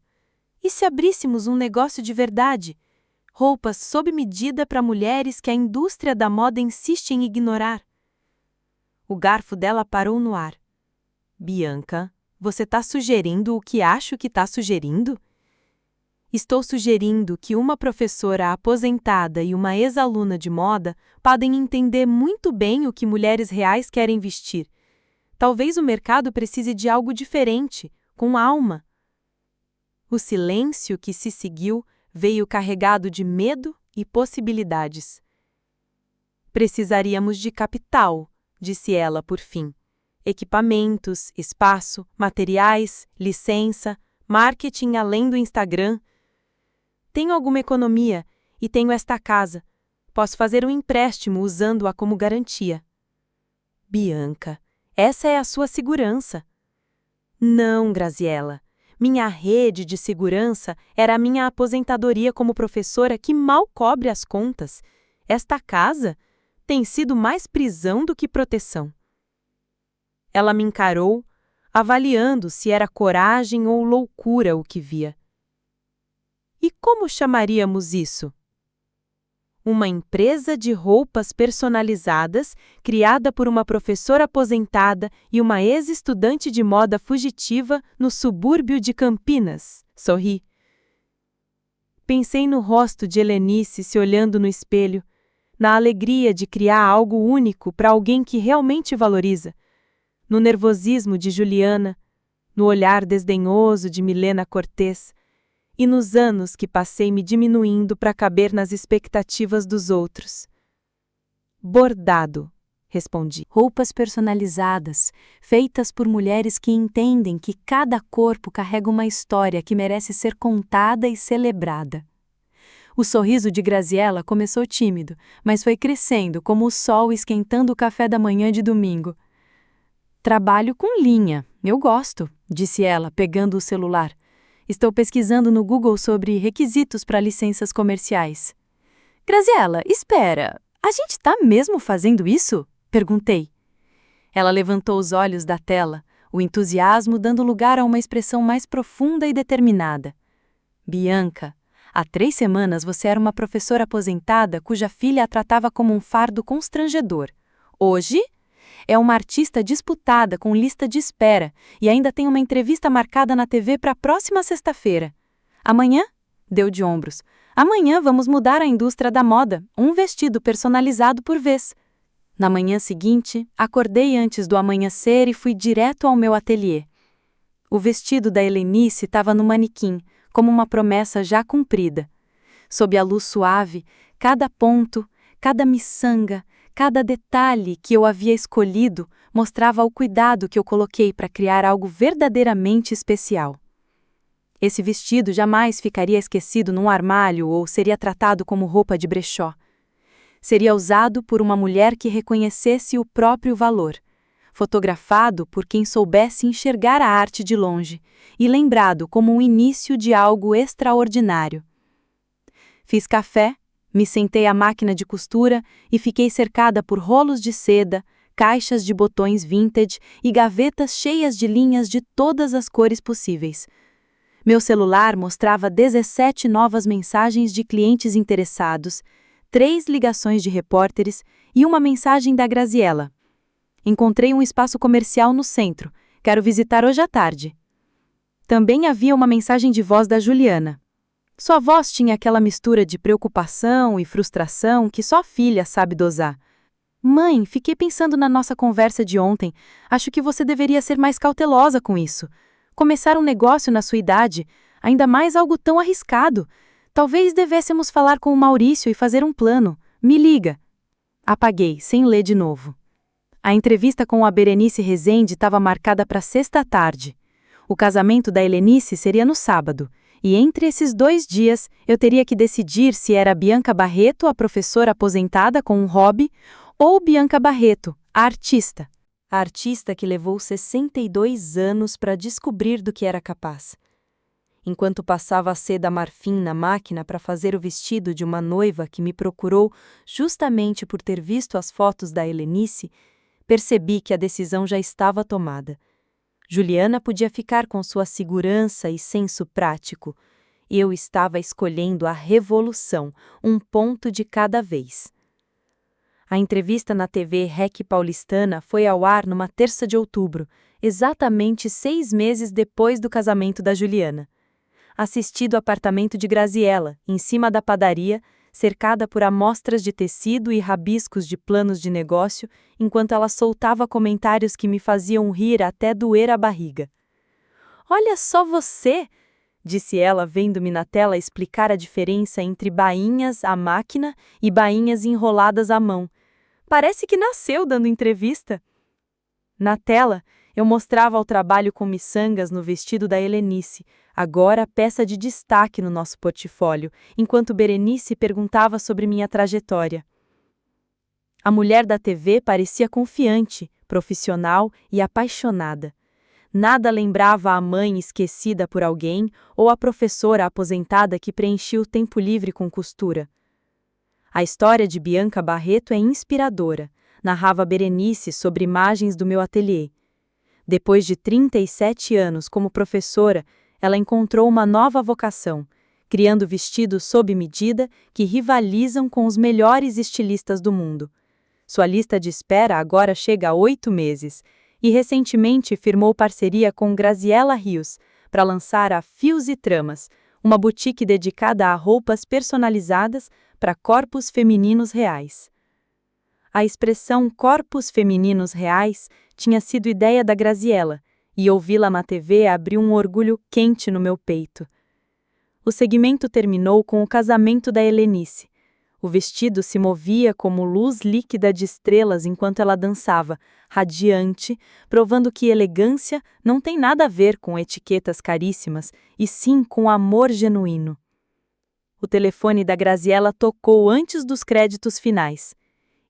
E se abríssemos um negócio de verdade? Roupas sob medida para mulheres que a indústria da moda insiste em ignorar. O garfo dela parou no ar. Bianca, você está sugerindo o que acho que está sugerindo? Estou sugerindo que uma professora aposentada e uma ex-aluna de moda podem entender muito bem o que mulheres reais querem vestir. Talvez o mercado precise de algo diferente, com alma. O silêncio que se seguiu veio carregado de medo e possibilidades. Precisaríamos de capital, disse ela por fim. Equipamentos, espaço, materiais, licença, marketing além do Instagram. Tenho alguma economia e tenho esta casa. Posso fazer um empréstimo usando-a como garantia. Bianca, essa é a sua segurança. Não, Graziella. Minha rede de segurança era a minha aposentadoria como professora que mal cobre as contas. Esta casa tem sido mais prisão do que proteção. Ela me encarou, avaliando se era coragem ou loucura o que via. E como chamaríamos isso? Uma empresa de roupas personalizadas, criada por uma professora aposentada e uma ex-estudante de moda fugitiva no subúrbio de Campinas. Sorri. Pensei no rosto de Helenice se olhando no espelho, na alegria de criar algo único para alguém que realmente valoriza, no nervosismo de Juliana, no olhar desdenhoso de Milena Cortês, e nos anos que passei me diminuindo para caber nas expectativas dos outros. Bordado, respondi. Roupas personalizadas, feitas por mulheres que entendem que cada corpo carrega uma história que merece ser contada e celebrada. O sorriso de Graziella começou tímido, mas foi crescendo como o sol esquentando o café da manhã de domingo. Trabalho com linha, eu gosto, disse ela, pegando o celular. Estou pesquisando no Google sobre requisitos para licenças comerciais. Graziella, espera, a gente está mesmo fazendo isso? Perguntei. Ela levantou os olhos da tela, o entusiasmo dando lugar a uma expressão mais profunda e determinada. Bianca, há 3 semanas você era uma professora aposentada cuja filha a tratava como um fardo constrangedor. Hoje, é uma artista disputada com lista de espera e ainda tem uma entrevista marcada na TV para a próxima sexta-feira. Amanhã? Deu de ombros. Amanhã vamos mudar a indústria da moda, um vestido personalizado por vez. Na manhã seguinte, acordei antes do amanhecer e fui direto ao meu ateliê. O vestido da Helenice estava no manequim, como uma promessa já cumprida. Sob a luz suave, cada ponto, cada miçanga, cada detalhe que eu havia escolhido mostrava o cuidado que eu coloquei para criar algo verdadeiramente especial. Esse vestido jamais ficaria esquecido num armário ou seria tratado como roupa de brechó. Seria usado por uma mulher que reconhecesse o próprio valor, fotografado por quem soubesse enxergar a arte de longe e lembrado como um início de algo extraordinário. Fiz café, me sentei à máquina de costura e fiquei cercada por rolos de seda, caixas de botões vintage e gavetas cheias de linhas de todas as cores possíveis. Meu celular mostrava 17 novas mensagens de clientes interessados, 3 ligações de repórteres e uma mensagem da Graziella. Encontrei um espaço comercial no centro. Quero visitar hoje à tarde. Também havia uma mensagem de voz da Juliana. Sua voz tinha aquela mistura de preocupação e frustração que só a filha sabe dosar. Mãe, fiquei pensando na nossa conversa de ontem. Acho que você deveria ser mais cautelosa com isso. Começar um negócio na sua idade, ainda mais algo tão arriscado. Talvez devêssemos falar com o Maurício e fazer um plano. Me liga. Apaguei, sem ler de novo. A entrevista com a Berenice Rezende estava marcada para sexta à tarde. O casamento da Helenice seria no sábado. E entre esses 2 dias, eu teria que decidir se era Bianca Barreto, a professora aposentada com um hobby, ou Bianca Barreto, a artista. A artista que levou 62 anos para descobrir do que era capaz. enquanto passava a seda marfim na máquina para fazer o vestido de uma noiva que me procurou justamente por ter visto as fotos da Helenice, percebi que a decisão já estava tomada. Juliana podia ficar com sua segurança e senso prático. Eu estava escolhendo a revolução, um ponto de cada vez. A entrevista na TV REC paulistana foi ao ar numa terça de outubro, exatamente 6 meses depois do casamento da Juliana. Assisti do apartamento de Graziella, em cima da padaria, cercada por amostras de tecido e rabiscos de planos de negócio, enquanto ela soltava comentários que me faziam rir até doer a barriga. "Olha só você!" disse ela, vendo-me na tela explicar a diferença entre bainhas à máquina e bainhas enroladas à mão. "Parece que nasceu dando entrevista." Na tela, eu mostrava o trabalho com miçangas no vestido da Helenice, agora peça de destaque no nosso portfólio, enquanto Berenice perguntava sobre minha trajetória. A mulher da TV parecia confiante, profissional e apaixonada. Nada lembrava a mãe esquecida por alguém ou a professora aposentada que preenchia o tempo livre com costura. A história de Bianca Barreto é inspiradora, narrava Berenice sobre imagens do meu ateliê. Depois de 37 anos como professora, ela encontrou uma nova vocação, criando vestidos sob medida que rivalizam com os melhores estilistas do mundo. Sua lista de espera agora chega a 8 meses e recentemente firmou parceria com Graziella Rios para lançar a Fios e Tramas, uma boutique dedicada a roupas personalizadas para corpos femininos reais. A expressão corpos femininos reais tinha sido ideia da Graziella, e ouvi-la na TV abriu um orgulho quente no meu peito. O segmento terminou com o casamento da Helenice. O vestido se movia como luz líquida de estrelas enquanto ela dançava, radiante, provando que elegância não tem nada a ver com etiquetas caríssimas, e sim com amor genuíno. O telefone da Graziella tocou antes dos créditos finais.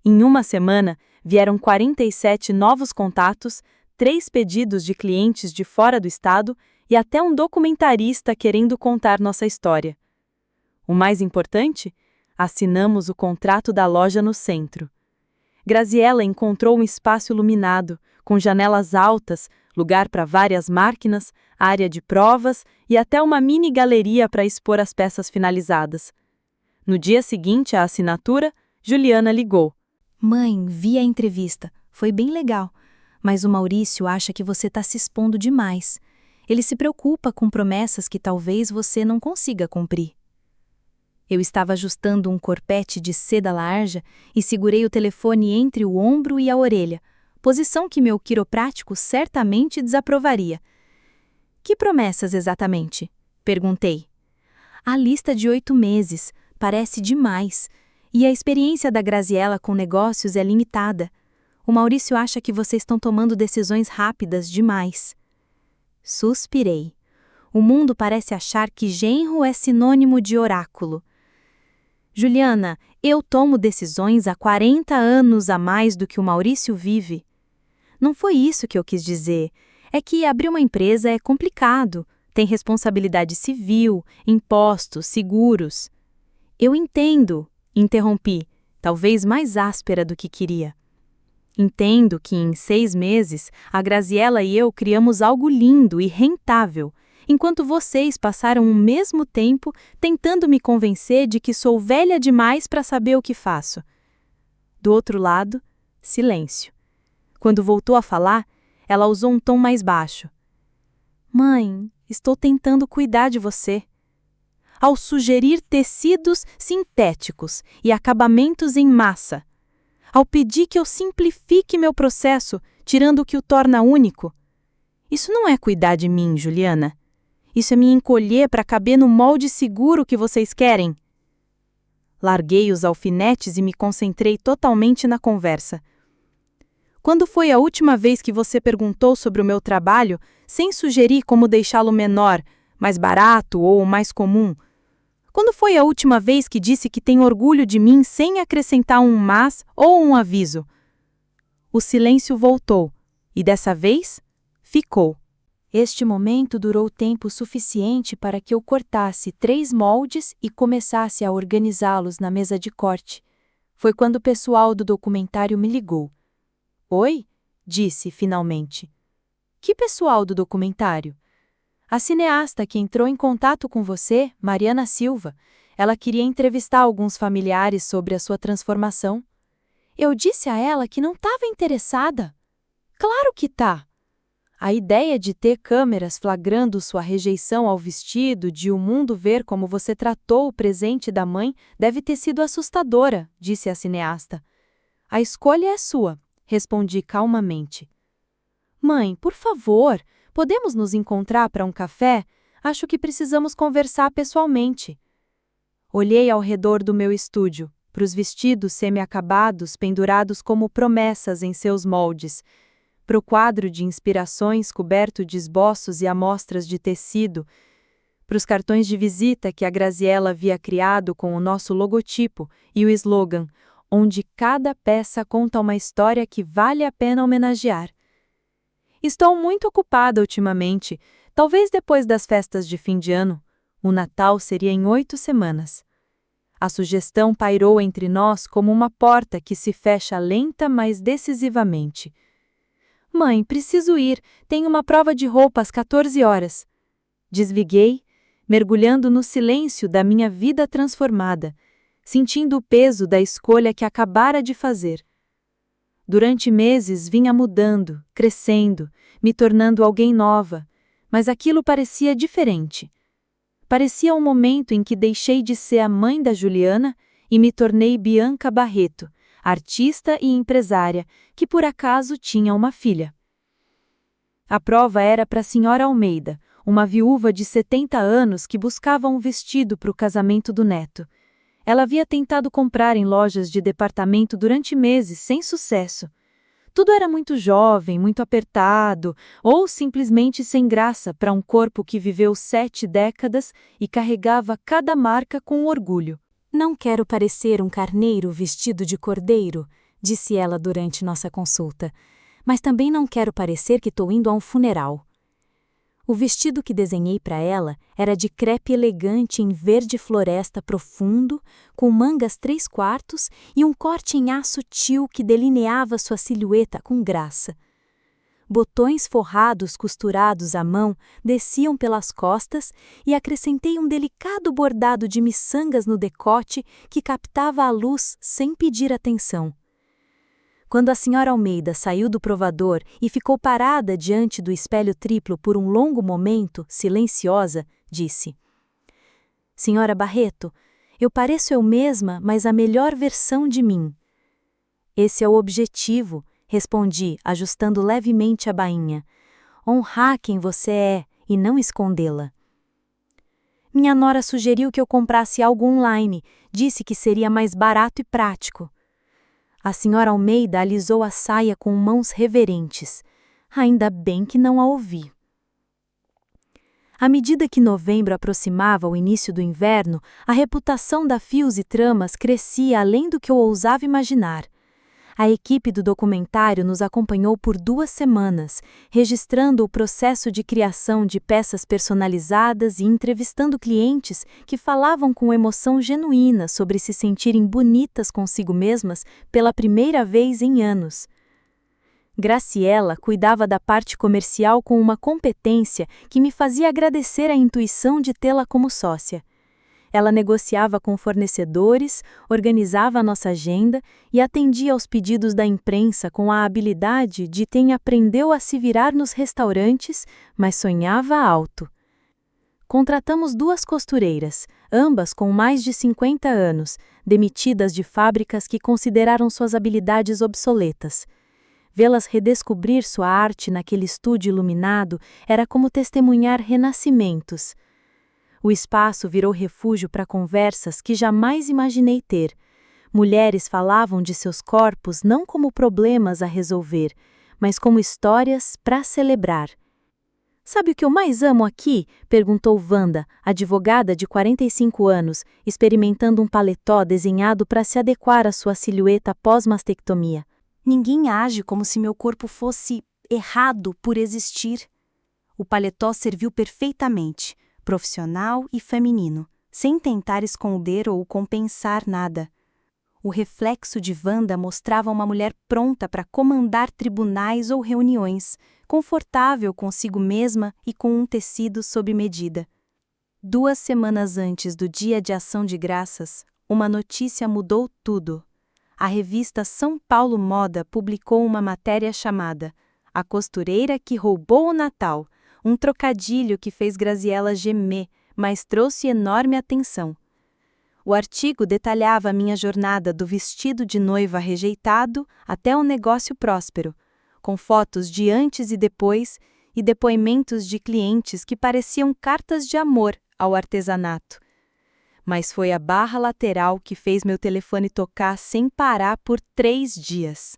Em uma semana, vieram 47 novos contatos, 3 pedidos de clientes de fora do estado e até um documentarista querendo contar nossa história. O mais importante? Assinamos o contrato da loja no centro. Graziella encontrou um espaço iluminado, com janelas altas, lugar para várias máquinas, área de provas e até uma mini galeria para expor as peças finalizadas. No dia seguinte à assinatura, Juliana ligou. Mãe, vi a entrevista. Foi bem legal. Mas o Maurício acha que você está se expondo demais. Ele se preocupa com promessas que talvez você não consiga cumprir. Eu estava ajustando um corpete de seda larja e segurei o telefone entre o ombro e a orelha, posição que meu quiroprático certamente desaprovaria. Que promessas exatamente? Perguntei. A lista de 8 meses parece demais, e a experiência da Graziella com negócios é limitada. O Maurício acha que vocês estão tomando decisões rápidas demais. Suspirei. O mundo parece achar que genro é sinônimo de oráculo. Juliana, eu tomo decisões há 40 anos a mais do que o Maurício vive. Não foi isso que eu quis dizer. É que abrir uma empresa é complicado. Tem responsabilidade civil, impostos, seguros. Eu entendo, interrompi, talvez mais áspera do que queria. Entendo que em 6 meses, a Graziella e eu criamos algo lindo e rentável, enquanto vocês passaram o mesmo tempo tentando me convencer de que sou velha demais para saber o que faço. Do outro lado, silêncio. Quando voltou a falar, ela usou um tom mais baixo. Mãe, estou tentando cuidar de você. Ao sugerir tecidos sintéticos e acabamentos em massa, ao pedir que eu simplifique meu processo, tirando o que o torna único. Isso não é cuidar de mim, Juliana. Isso é me encolher para caber no molde seguro que vocês querem. Larguei os alfinetes e me concentrei totalmente na conversa. Quando foi a última vez que você perguntou sobre o meu trabalho, sem sugerir como deixá-lo menor, mais barato ou mais comum? Quando foi a última vez que disse que tem orgulho de mim sem acrescentar um mas ou um aviso? O silêncio voltou, e dessa vez, ficou. Este momento durou tempo suficiente para que eu cortasse 3 moldes e começasse a organizá-los na mesa de corte. Foi quando o pessoal do documentário me ligou. Oi? Disse finalmente. Que pessoal do documentário? A cineasta que entrou em contato com você, Mariana Silva. Ela queria entrevistar alguns familiares sobre a sua transformação. Eu disse a ela que não estava interessada. Claro que tá! A ideia de ter câmeras flagrando sua rejeição ao vestido, de o mundo ver como você tratou o presente da mãe, deve ter sido assustadora, disse a cineasta. A escolha é sua, respondi calmamente. Mãe, por favor, podemos nos encontrar para um café? Acho que precisamos conversar pessoalmente. Olhei ao redor do meu estúdio, para os vestidos semi-acabados pendurados como promessas em seus moldes, para o quadro de inspirações coberto de esboços e amostras de tecido, para os cartões de visita que a Graziella havia criado com o nosso logotipo e o slogan, onde cada peça conta uma história que vale a pena homenagear. Estou muito ocupada ultimamente, talvez depois das festas de fim de ano. O Natal seria em 8 semanas. A sugestão pairou entre nós como uma porta que se fecha lenta, mas decisivamente. Mãe, preciso ir, tenho uma prova de roupa às 14 horas. Desliguei, mergulhando no silêncio da minha vida transformada, sentindo o peso da escolha que acabara de fazer. Durante meses vinha mudando, crescendo, me tornando alguém nova, mas aquilo parecia diferente. Parecia um momento em que deixei de ser a mãe da Juliana e me tornei Bianca Barreto, artista e empresária, que por acaso tinha uma filha. A prova era para a senhora Almeida, uma viúva de 70 anos que buscava um vestido para o casamento do neto. Ela havia tentado comprar em lojas de departamento durante meses, sem sucesso. Tudo era muito jovem, muito apertado, ou simplesmente sem graça para um corpo que viveu 7 décadas e carregava cada marca com orgulho. Não quero parecer um carneiro vestido de cordeiro, disse ela durante nossa consulta, mas também não quero parecer que estou indo a um funeral. O vestido que desenhei para ela era de crepe elegante em verde floresta profundo, com mangas 3/4 e um corte em aço sutil que delineava sua silhueta com graça. Botões forrados costurados à mão desciam pelas costas e acrescentei um delicado bordado de miçangas no decote que captava a luz sem pedir atenção. Quando a senhora Almeida saiu do provador e ficou parada diante do espelho triplo por um longo momento, silenciosa, disse: Senhora Barreto, eu pareço eu mesma, mas a melhor versão de mim. Esse é o objetivo, respondi, ajustando levemente a bainha. Honrar quem você é e não escondê-la. Minha nora sugeriu que eu comprasse algo online, disse que seria mais barato e prático. A senhora Almeida alisou a saia com mãos reverentes. Ainda bem que não a ouvi. À medida que novembro aproximava o início do inverno, a reputação da Fios e Tramas crescia além do que eu ousava imaginar. A equipe do documentário nos acompanhou por 2 semanas, registrando o processo de criação de peças personalizadas e entrevistando clientes que falavam com emoção genuína sobre se sentirem bonitas consigo mesmas pela primeira vez em anos. Graciela cuidava da parte comercial com uma competência que me fazia agradecer a intuição de tê-la como sócia. Ela negociava com fornecedores, organizava a nossa agenda e atendia aos pedidos da imprensa com a habilidade de quem aprendeu a se virar nos restaurantes, mas sonhava alto. Contratamos 2 costureiras, ambas com mais de 50 anos, demitidas de fábricas que consideraram suas habilidades obsoletas. Vê-las redescobrir sua arte naquele estúdio iluminado era como testemunhar renascimentos. O espaço virou refúgio para conversas que jamais imaginei ter. Mulheres falavam de seus corpos não como problemas a resolver, mas como histórias para celebrar. Sabe o que eu mais amo aqui? Perguntou Wanda, advogada de 45 anos, experimentando um paletó desenhado para se adequar à sua silhueta pós-mastectomia. Ninguém age como se meu corpo fosse errado por existir. O paletó serviu perfeitamente, profissional e feminino, sem tentar esconder ou compensar nada. O reflexo de Wanda mostrava uma mulher pronta para comandar tribunais ou reuniões, confortável consigo mesma e com um tecido sob medida. 2 semanas antes do Dia de Ação de Graças, uma notícia mudou tudo. A revista São Paulo Moda publicou uma matéria chamada A Costureira que Roubou o Natal, um trocadilho que fez Graziella gemer, mas trouxe enorme atenção. O artigo detalhava a minha jornada do vestido de noiva rejeitado até um negócio próspero, com fotos de antes e depoimentos de clientes que pareciam cartas de amor ao artesanato. Mas foi a barra lateral que fez meu telefone tocar sem parar por 3 dias.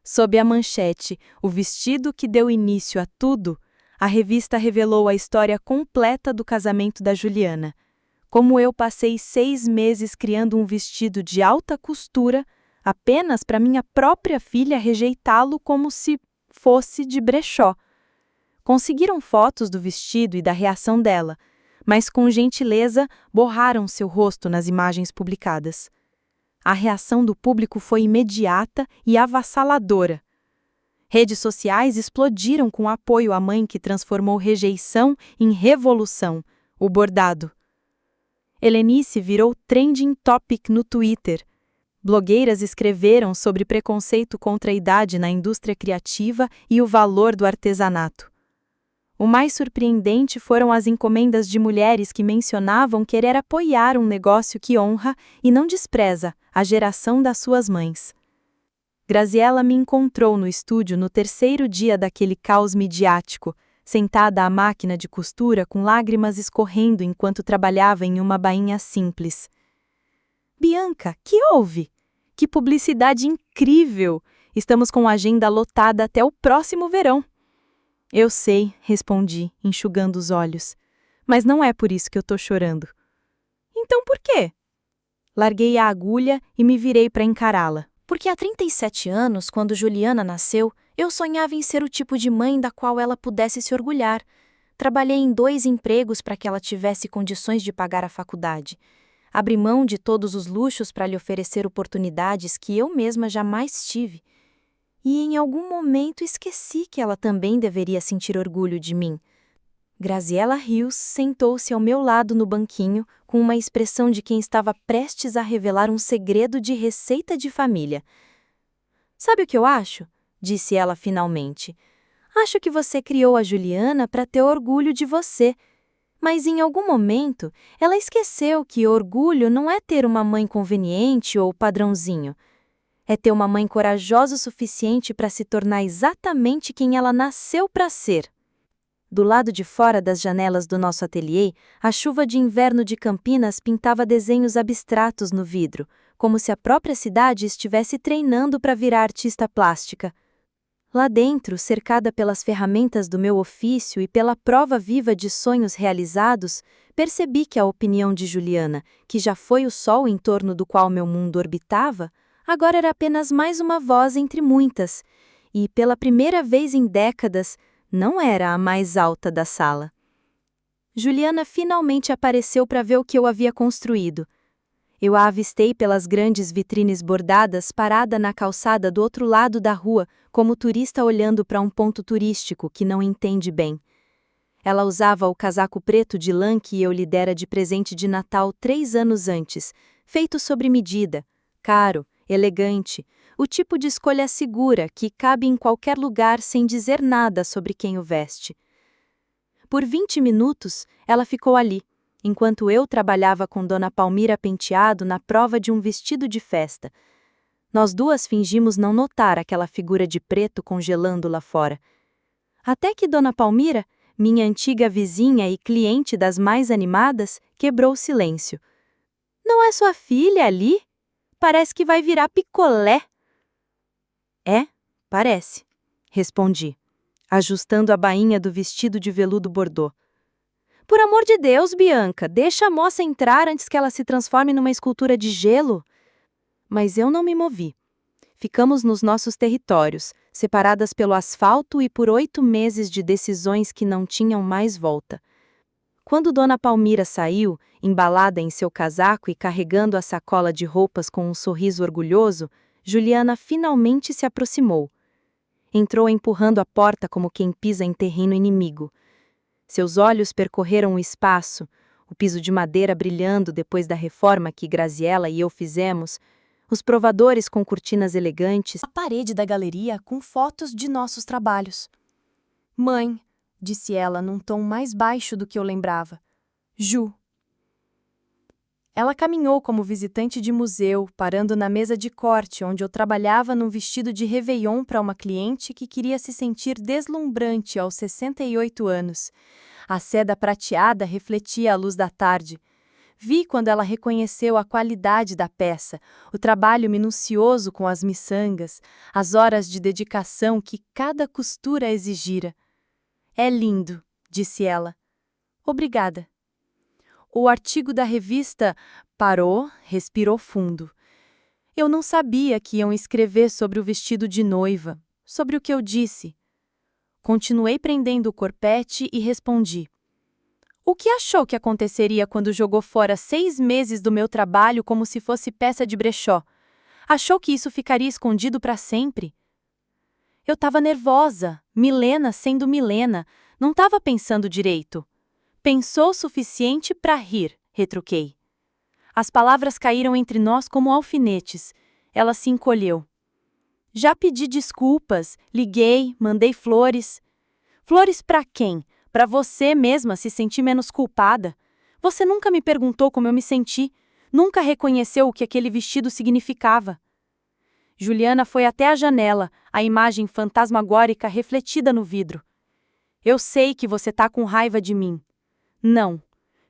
Sob a manchete "O vestido que deu início a tudo", a revista revelou a história completa do casamento da Juliana. Como eu passei 6 meses criando um vestido de alta costura, apenas para minha própria filha rejeitá-lo como se fosse de brechó. Conseguiram fotos do vestido e da reação dela, mas com gentileza borraram seu rosto nas imagens publicadas. A reação do público foi imediata e avassaladora. Redes sociais explodiram com apoio à mãe que transformou rejeição em revolução, o bordado. Helenice virou trending topic no Twitter. Blogueiras escreveram sobre preconceito contra a idade na indústria criativa e o valor do artesanato. O mais surpreendente foram as encomendas de mulheres que mencionavam querer apoiar um negócio que honra e não despreza a geração das suas mães. Graziella me encontrou no estúdio no 3º dia daquele caos midiático, sentada à máquina de costura com lágrimas escorrendo enquanto trabalhava em uma bainha simples. "Bianca, que houve? Que publicidade incrível! Estamos com a agenda lotada até o próximo verão." "Eu sei", respondi, enxugando os olhos. "Mas não é por isso que eu tô chorando." "Então por quê?" Larguei a agulha e me virei para encará-la. "Porque há 37 anos, quando Juliana nasceu, eu sonhava em ser o tipo de mãe da qual ela pudesse se orgulhar. Trabalhei em 2 empregos para que ela tivesse condições de pagar a faculdade. Abri mão de todos os luxos para lhe oferecer oportunidades que eu mesma jamais tive. E em algum momento esqueci que ela também deveria sentir orgulho de mim." Graziella Rios sentou-se ao meu lado no banquinho, com uma expressão de quem estava prestes a revelar um segredo de receita de família. "Sabe o que eu acho?" disse ela finalmente. "Acho que você criou a Juliana para ter orgulho de você. Mas em algum momento, ela esqueceu que orgulho não é ter uma mãe conveniente ou padrãozinho. É ter uma mãe corajosa o suficiente para se tornar exatamente quem ela nasceu para ser." Do lado de fora das janelas do nosso ateliê, a chuva de inverno de Campinas pintava desenhos abstratos no vidro, como se a própria cidade estivesse treinando para virar artista plástica. Lá dentro, cercada pelas ferramentas do meu ofício e pela prova viva de sonhos realizados, percebi que a opinião de Juliana, que já foi o sol em torno do qual meu mundo orbitava, agora era apenas mais uma voz entre muitas, e, pela primeira vez em décadas, não era a mais alta da sala. Juliana finalmente apareceu para ver o que eu havia construído. Eu a avistei pelas grandes vitrines bordadas parada na calçada do outro lado da rua, como turista olhando para um ponto turístico que não entende bem. Ela usava o casaco preto de lã que eu lhe dera de presente de Natal 3 anos antes, feito sob medida, caro, elegante, o tipo de escolha segura que cabe em qualquer lugar sem dizer nada sobre quem o veste. Por 20 minutos, ela ficou ali, enquanto eu trabalhava com Dona Palmira Penteado na prova de um vestido de festa. Nós duas fingimos não notar aquela figura de preto congelando lá fora. Até que Dona Palmira, minha antiga vizinha e cliente das mais animadas, quebrou o silêncio. "Não é sua filha ali? Parece que vai virar picolé." "É, parece", respondi, ajustando a bainha do vestido de veludo bordô. "Por amor de Deus, Bianca, deixa a moça entrar antes que ela se transforme numa escultura de gelo." Mas eu não me movi. Ficamos nos nossos territórios, separadas pelo asfalto e por 8 meses de decisões que não tinham mais volta. Quando Dona Palmira saiu, embalada em seu casaco e carregando a sacola de roupas com um sorriso orgulhoso, Juliana finalmente se aproximou. Entrou empurrando a porta como quem pisa em terreno inimigo. Seus olhos percorreram o espaço, o piso de madeira brilhando depois da reforma que Graziella e eu fizemos, os provadores com cortinas elegantes, A parede da galeria com fotos de nossos trabalhos. Mãe, disse ela num tom mais baixo do que eu lembrava. Ju. Ela caminhou como visitante de museu, parando na mesa de corte onde eu trabalhava num vestido de réveillon para uma cliente que queria se sentir deslumbrante aos 68 anos. A seda prateada refletia a luz da tarde. Vi quando ela reconheceu a qualidade da peça, o trabalho minucioso com as miçangas, as horas de dedicação que cada costura exigira. É lindo, disse ela. Obrigada. O artigo da revista parou, respirou fundo. Eu não sabia que iam escrever sobre o vestido de noiva, sobre o que eu disse. Continuei prendendo o corpete e respondi. O que achou que aconteceria quando jogou fora 6 meses do meu trabalho como se fosse peça de brechó? Achou que isso ficaria escondido para sempre? Eu estava nervosa, Milena sendo Milena, não estava pensando direito. Pensou o suficiente para rir, retruquei. As palavras caíram entre nós como alfinetes. Ela se encolheu. Já pedi desculpas, liguei, mandei flores. Flores para quem? Para você mesma se sentir menos culpada. Você nunca me perguntou como eu me senti, nunca reconheceu o que aquele vestido significava. Juliana foi até a janela, a imagem fantasmagórica refletida no vidro. Eu sei que você tá com raiva de mim. Não.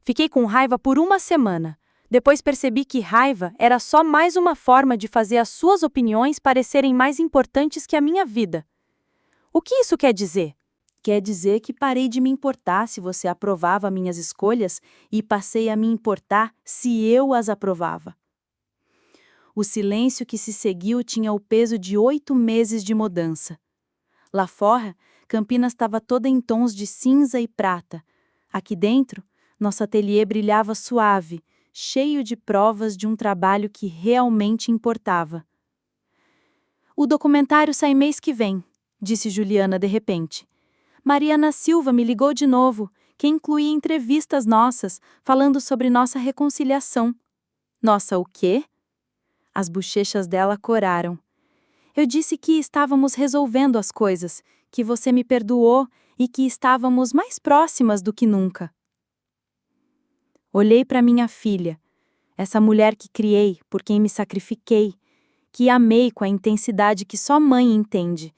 Fiquei com raiva por 1 semana. Depois percebi que raiva era só mais uma forma de fazer as suas opiniões parecerem mais importantes que a minha vida. O que isso quer dizer? Quer dizer que parei de me importar se você aprovava minhas escolhas e passei a me importar se eu as aprovava. O silêncio que se seguiu tinha o peso de 8 meses de mudança. Lá fora, Campinas estava toda em tons de cinza e prata. Aqui dentro, nosso ateliê brilhava suave, cheio de provas de um trabalho que realmente importava. O documentário sai mês que vem, disse Juliana de repente. Mariana Silva me ligou de novo, que incluía entrevistas nossas, falando sobre nossa reconciliação. Nossa, o quê? As bochechas dela coraram. Eu disse que estávamos resolvendo as coisas, que você me perdoou e que estávamos mais próximas do que nunca. Olhei para minha filha, essa mulher que criei, por quem me sacrifiquei, que amei com a intensidade que só mãe entende,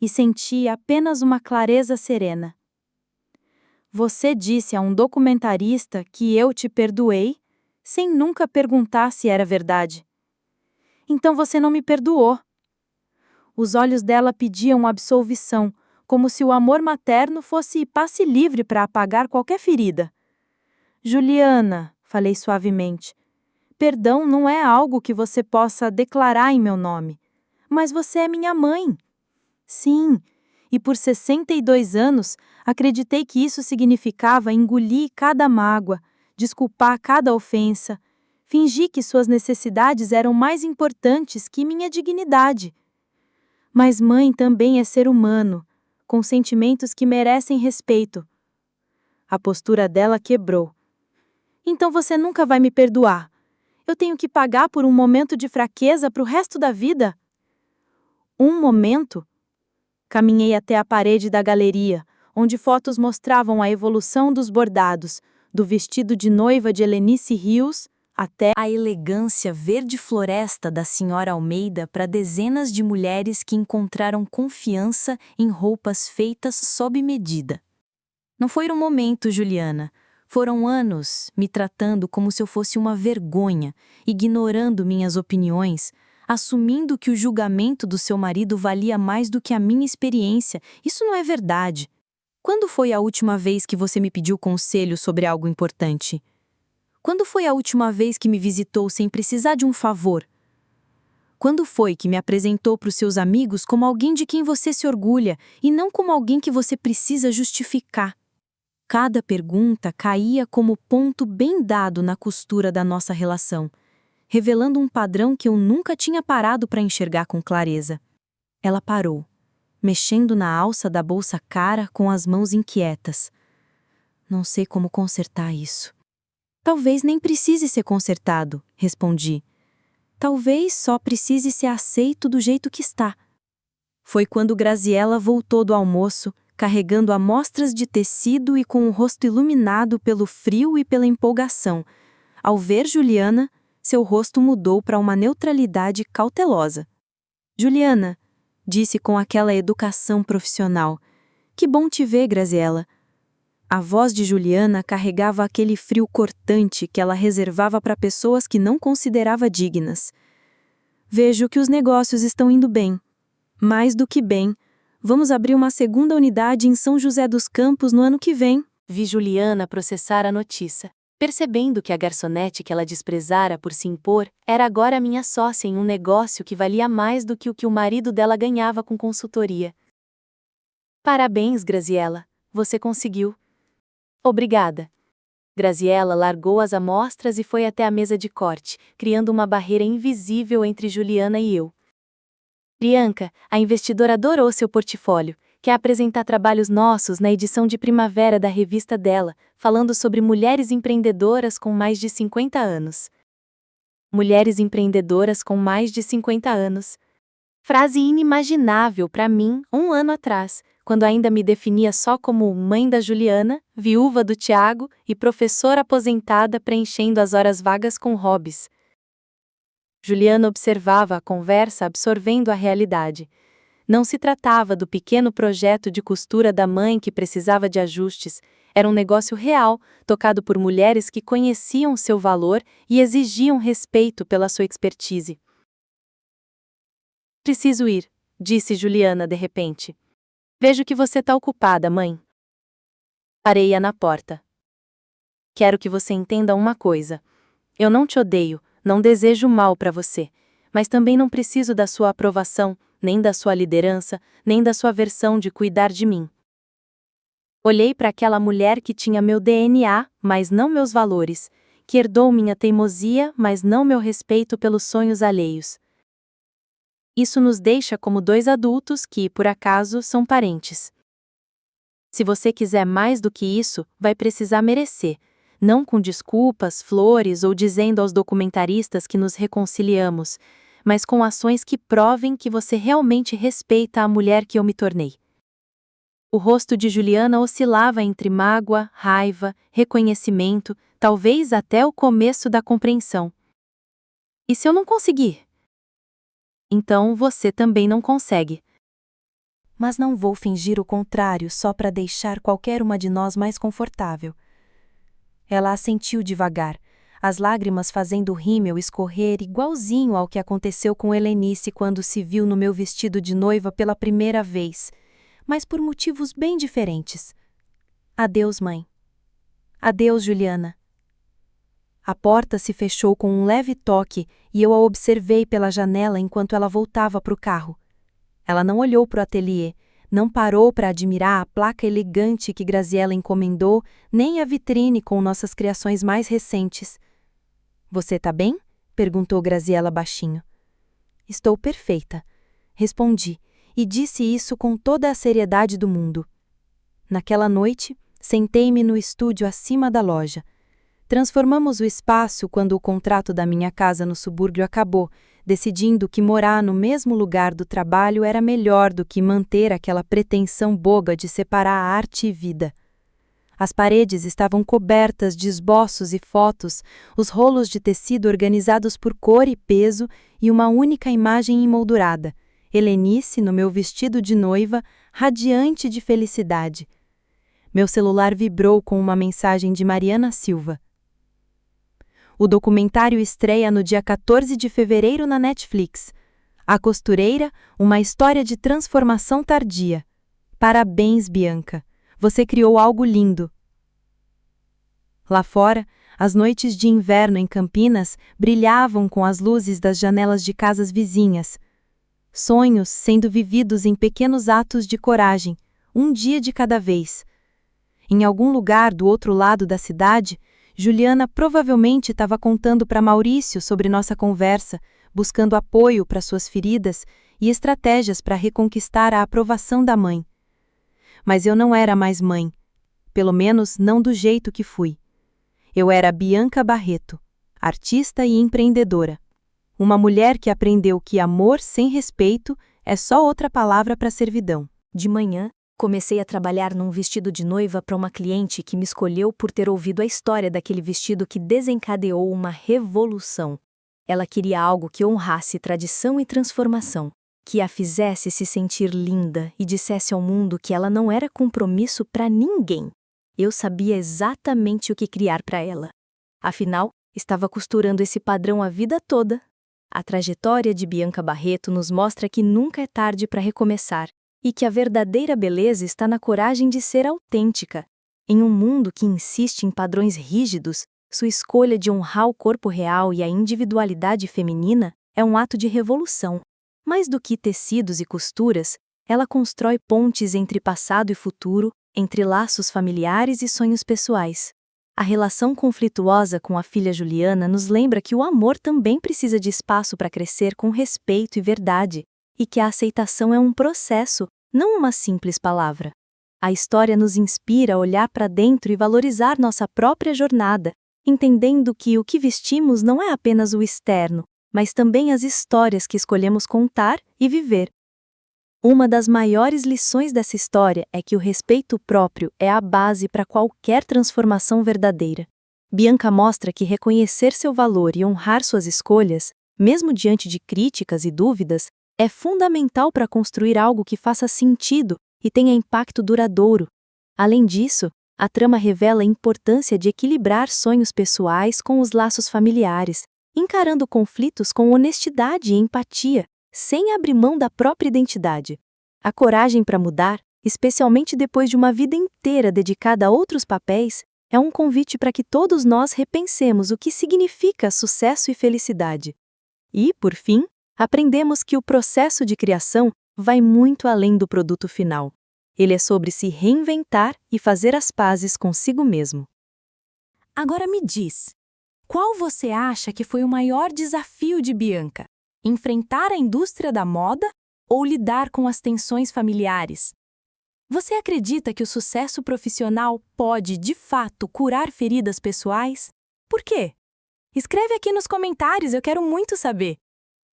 e senti apenas uma clareza serena. Você disse a um documentarista que eu te perdoei, sem nunca perguntar se era verdade. Então você não me perdoou. Os olhos dela pediam absolvição, como se o amor materno fosse passe livre para apagar qualquer ferida. Juliana, falei suavemente, perdão não é algo que você possa declarar em meu nome, mas você é minha mãe. Sim, e por 62 anos acreditei que isso significava engolir cada mágoa, desculpar cada ofensa, fingir que suas necessidades eram mais importantes que minha dignidade. Mas mãe também é ser humano, com sentimentos que merecem respeito. A postura dela quebrou. Então você nunca vai me perdoar. Eu tenho que pagar por um momento de fraqueza para o resto da vida? Um momento? Caminhei até a parede da galeria, onde fotos mostravam a evolução dos bordados, do vestido de noiva de Helenice Rios até A elegância verde floresta da senhora Almeida para dezenas de mulheres que encontraram confiança em roupas feitas sob medida. Não foi um momento, Juliana. Foram anos me tratando como se eu fosse uma vergonha, ignorando minhas opiniões, assumindo que o julgamento do seu marido valia mais do que a minha experiência. Isso não é verdade. Quando foi a última vez que você me pediu conselho sobre algo importante? Quando foi a última vez que me visitou sem precisar de um favor? Quando foi que me apresentou para os seus amigos como alguém de quem você se orgulha e não como alguém que você precisa justificar? Cada pergunta caía como ponto bem dado na costura da nossa relação, revelando um padrão que eu nunca tinha parado para enxergar com clareza. Ela parou, mexendo na alça da bolsa cara com as mãos inquietas. Não sei como consertar isso. Talvez nem precise ser consertado, respondi. Talvez só precise ser aceito do jeito que está. Foi quando Graziella voltou do almoço, carregando amostras de tecido e com o rosto iluminado pelo frio e pela empolgação. Ao ver Juliana, seu rosto mudou para uma neutralidade cautelosa. Juliana, disse com aquela educação profissional. Que bom te ver, Graziella. A voz de Juliana carregava aquele frio cortante que ela reservava para pessoas que não considerava dignas. Vejo que os negócios estão indo bem. Mais do que bem. Vamos abrir uma segunda unidade em São José dos Campos no ano que vem. Vi Juliana processar a notícia, percebendo que a garçonete que ela desprezara por se impor era agora minha sócia em um negócio que valia mais do que o marido dela ganhava com consultoria. Parabéns, Graziella. Você conseguiu. Obrigada. Graziella largou as amostras e foi até a mesa de corte, criando uma barreira invisível entre Juliana e eu. Bianca, a investidora adorou seu portfólio. Quer apresentar trabalhos nossos na edição de primavera da revista dela, falando sobre mulheres empreendedoras com mais de 50 anos. Mulheres empreendedoras com mais de 50 anos. Frase inimaginável para mim 1 ano atrás, quando ainda me definia só como mãe da Juliana, viúva do Tiago e professora aposentada preenchendo as horas vagas com hobbies. Juliana observava a conversa absorvendo a realidade. Não se tratava do pequeno projeto de costura da mãe que precisava de ajustes, era um negócio real, tocado por mulheres que conheciam seu valor e exigiam respeito pela sua expertise. Preciso ir, disse Juliana de repente. Vejo que você está ocupada, mãe. Parei-a na porta. Quero que você entenda uma coisa. Eu não te odeio, não desejo mal para você, mas também não preciso da sua aprovação, nem da sua liderança, nem da sua versão de cuidar de mim. Olhei para aquela mulher que tinha meu DNA, mas não meus valores, que herdou minha teimosia, mas não meu respeito pelos sonhos alheios. Isso nos deixa como 2 adultos que, por acaso, são parentes. Se você quiser mais do que isso, vai precisar merecer, não com desculpas, flores ou dizendo aos documentaristas que nos reconciliamos, mas com ações que provem que você realmente respeita a mulher que eu me tornei. O rosto de Juliana oscilava entre mágoa, raiva, reconhecimento, talvez até o começo da compreensão. E se eu não conseguir? Então você também não consegue. Mas não vou fingir o contrário só para deixar qualquer uma de nós mais confortável. Ela assentiu devagar, as lágrimas fazendo o rímel escorrer igualzinho ao que aconteceu com Helenice quando se viu no meu vestido de noiva pela primeira vez, mas por motivos bem diferentes. Adeus, mãe. Adeus, Juliana. A porta se fechou com um leve toque e eu a observei pela janela enquanto ela voltava para o carro. Ela não olhou para o ateliê, não parou para admirar a placa elegante que Graziella encomendou, nem a vitrine com nossas criações mais recentes. Você tá bem? Perguntou Graziella baixinho. Estou perfeita, respondi, e disse isso com toda a seriedade do mundo. Naquela noite, sentei-me no estúdio acima da loja. Transformamos o espaço quando o contrato da minha casa no subúrbio acabou, decidindo que morar no mesmo lugar do trabalho era melhor do que manter aquela pretensão boba de separar a arte e vida. As paredes estavam cobertas de esboços e fotos, os rolos de tecido organizados por cor e peso e uma única imagem emoldurada, Helenice no meu vestido de noiva, radiante de felicidade. Meu celular vibrou com uma mensagem de Mariana Silva. O documentário estreia no dia 14 de fevereiro na Netflix. A Costureira, uma história de transformação tardia. Parabéns, Bianca. Você criou algo lindo. Lá fora, As noites de inverno em Campinas brilhavam com as luzes das janelas de casas vizinhas. Sonhos sendo vividos em pequenos atos de coragem, um dia de cada vez. Em algum lugar do outro lado da cidade, Juliana provavelmente estava contando para Maurício sobre nossa conversa, buscando apoio para suas feridas e estratégias para reconquistar a aprovação da mãe. Mas eu não era mais mãe, pelo menos não do jeito que fui. Eu era Bianca Barreto, artista e empreendedora. Uma mulher que aprendeu que amor sem respeito é só outra palavra para servidão. De manhã, comecei a trabalhar num vestido de noiva para uma cliente que me escolheu por ter ouvido a história daquele vestido que desencadeou uma revolução. Ela queria algo que honrasse tradição e transformação, que a fizesse se sentir linda e dissesse ao mundo que ela não era compromisso para ninguém. Eu sabia exatamente o que criar para ela. Afinal, estava costurando esse padrão a vida toda. A trajetória de Bianca Barreto nos mostra que nunca é tarde para recomeçar e que a verdadeira beleza está na coragem de ser autêntica. Em um mundo que insiste em padrões rígidos, sua escolha de honrar o corpo real e a individualidade feminina é um ato de revolução. Mais do que tecidos e costuras, ela constrói pontes entre passado e futuro, entre laços familiares e sonhos pessoais. A relação conflituosa com a filha Juliana nos lembra que o amor também precisa de espaço para crescer com respeito e verdade, e que a aceitação é um processo, não uma simples palavra. A história nos inspira a olhar para dentro e valorizar nossa própria jornada, entendendo que o que vestimos não é apenas o externo, mas também as histórias que escolhemos contar e viver. Uma das maiores lições dessa história é que o respeito próprio é a base para qualquer transformação verdadeira. Bianca mostra que reconhecer seu valor e honrar suas escolhas, mesmo diante de críticas e dúvidas, é fundamental para construir algo que faça sentido e tenha impacto duradouro. Além disso, a trama revela a importância de equilibrar sonhos pessoais com os laços familiares, encarando conflitos com honestidade e empatia, sem abrir mão da própria identidade. A coragem para mudar, especialmente depois de uma vida inteira dedicada a outros papéis, é um convite para que todos nós repensemos o que significa sucesso e felicidade. E, por fim, aprendemos que o processo de criação vai muito além do produto final. Ele é sobre se reinventar e fazer as pazes consigo mesmo. Agora me diz, qual você acha que foi o maior desafio de Bianca? Enfrentar a indústria da moda ou lidar com as tensões familiares? Você acredita que o sucesso profissional pode, de fato, curar feridas pessoais? Por quê? Escreve aqui nos comentários, eu quero muito saber.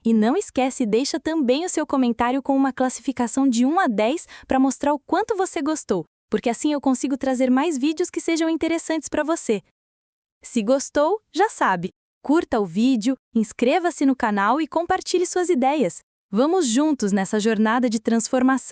E não esquece, deixa também o seu comentário com uma classificação de 1 a 10 para mostrar o quanto você gostou, porque assim eu consigo trazer mais vídeos que sejam interessantes para você. Se gostou, já sabe. Curta o vídeo, inscreva-se no canal e compartilhe suas ideias. Vamos juntos nessa jornada de transformação.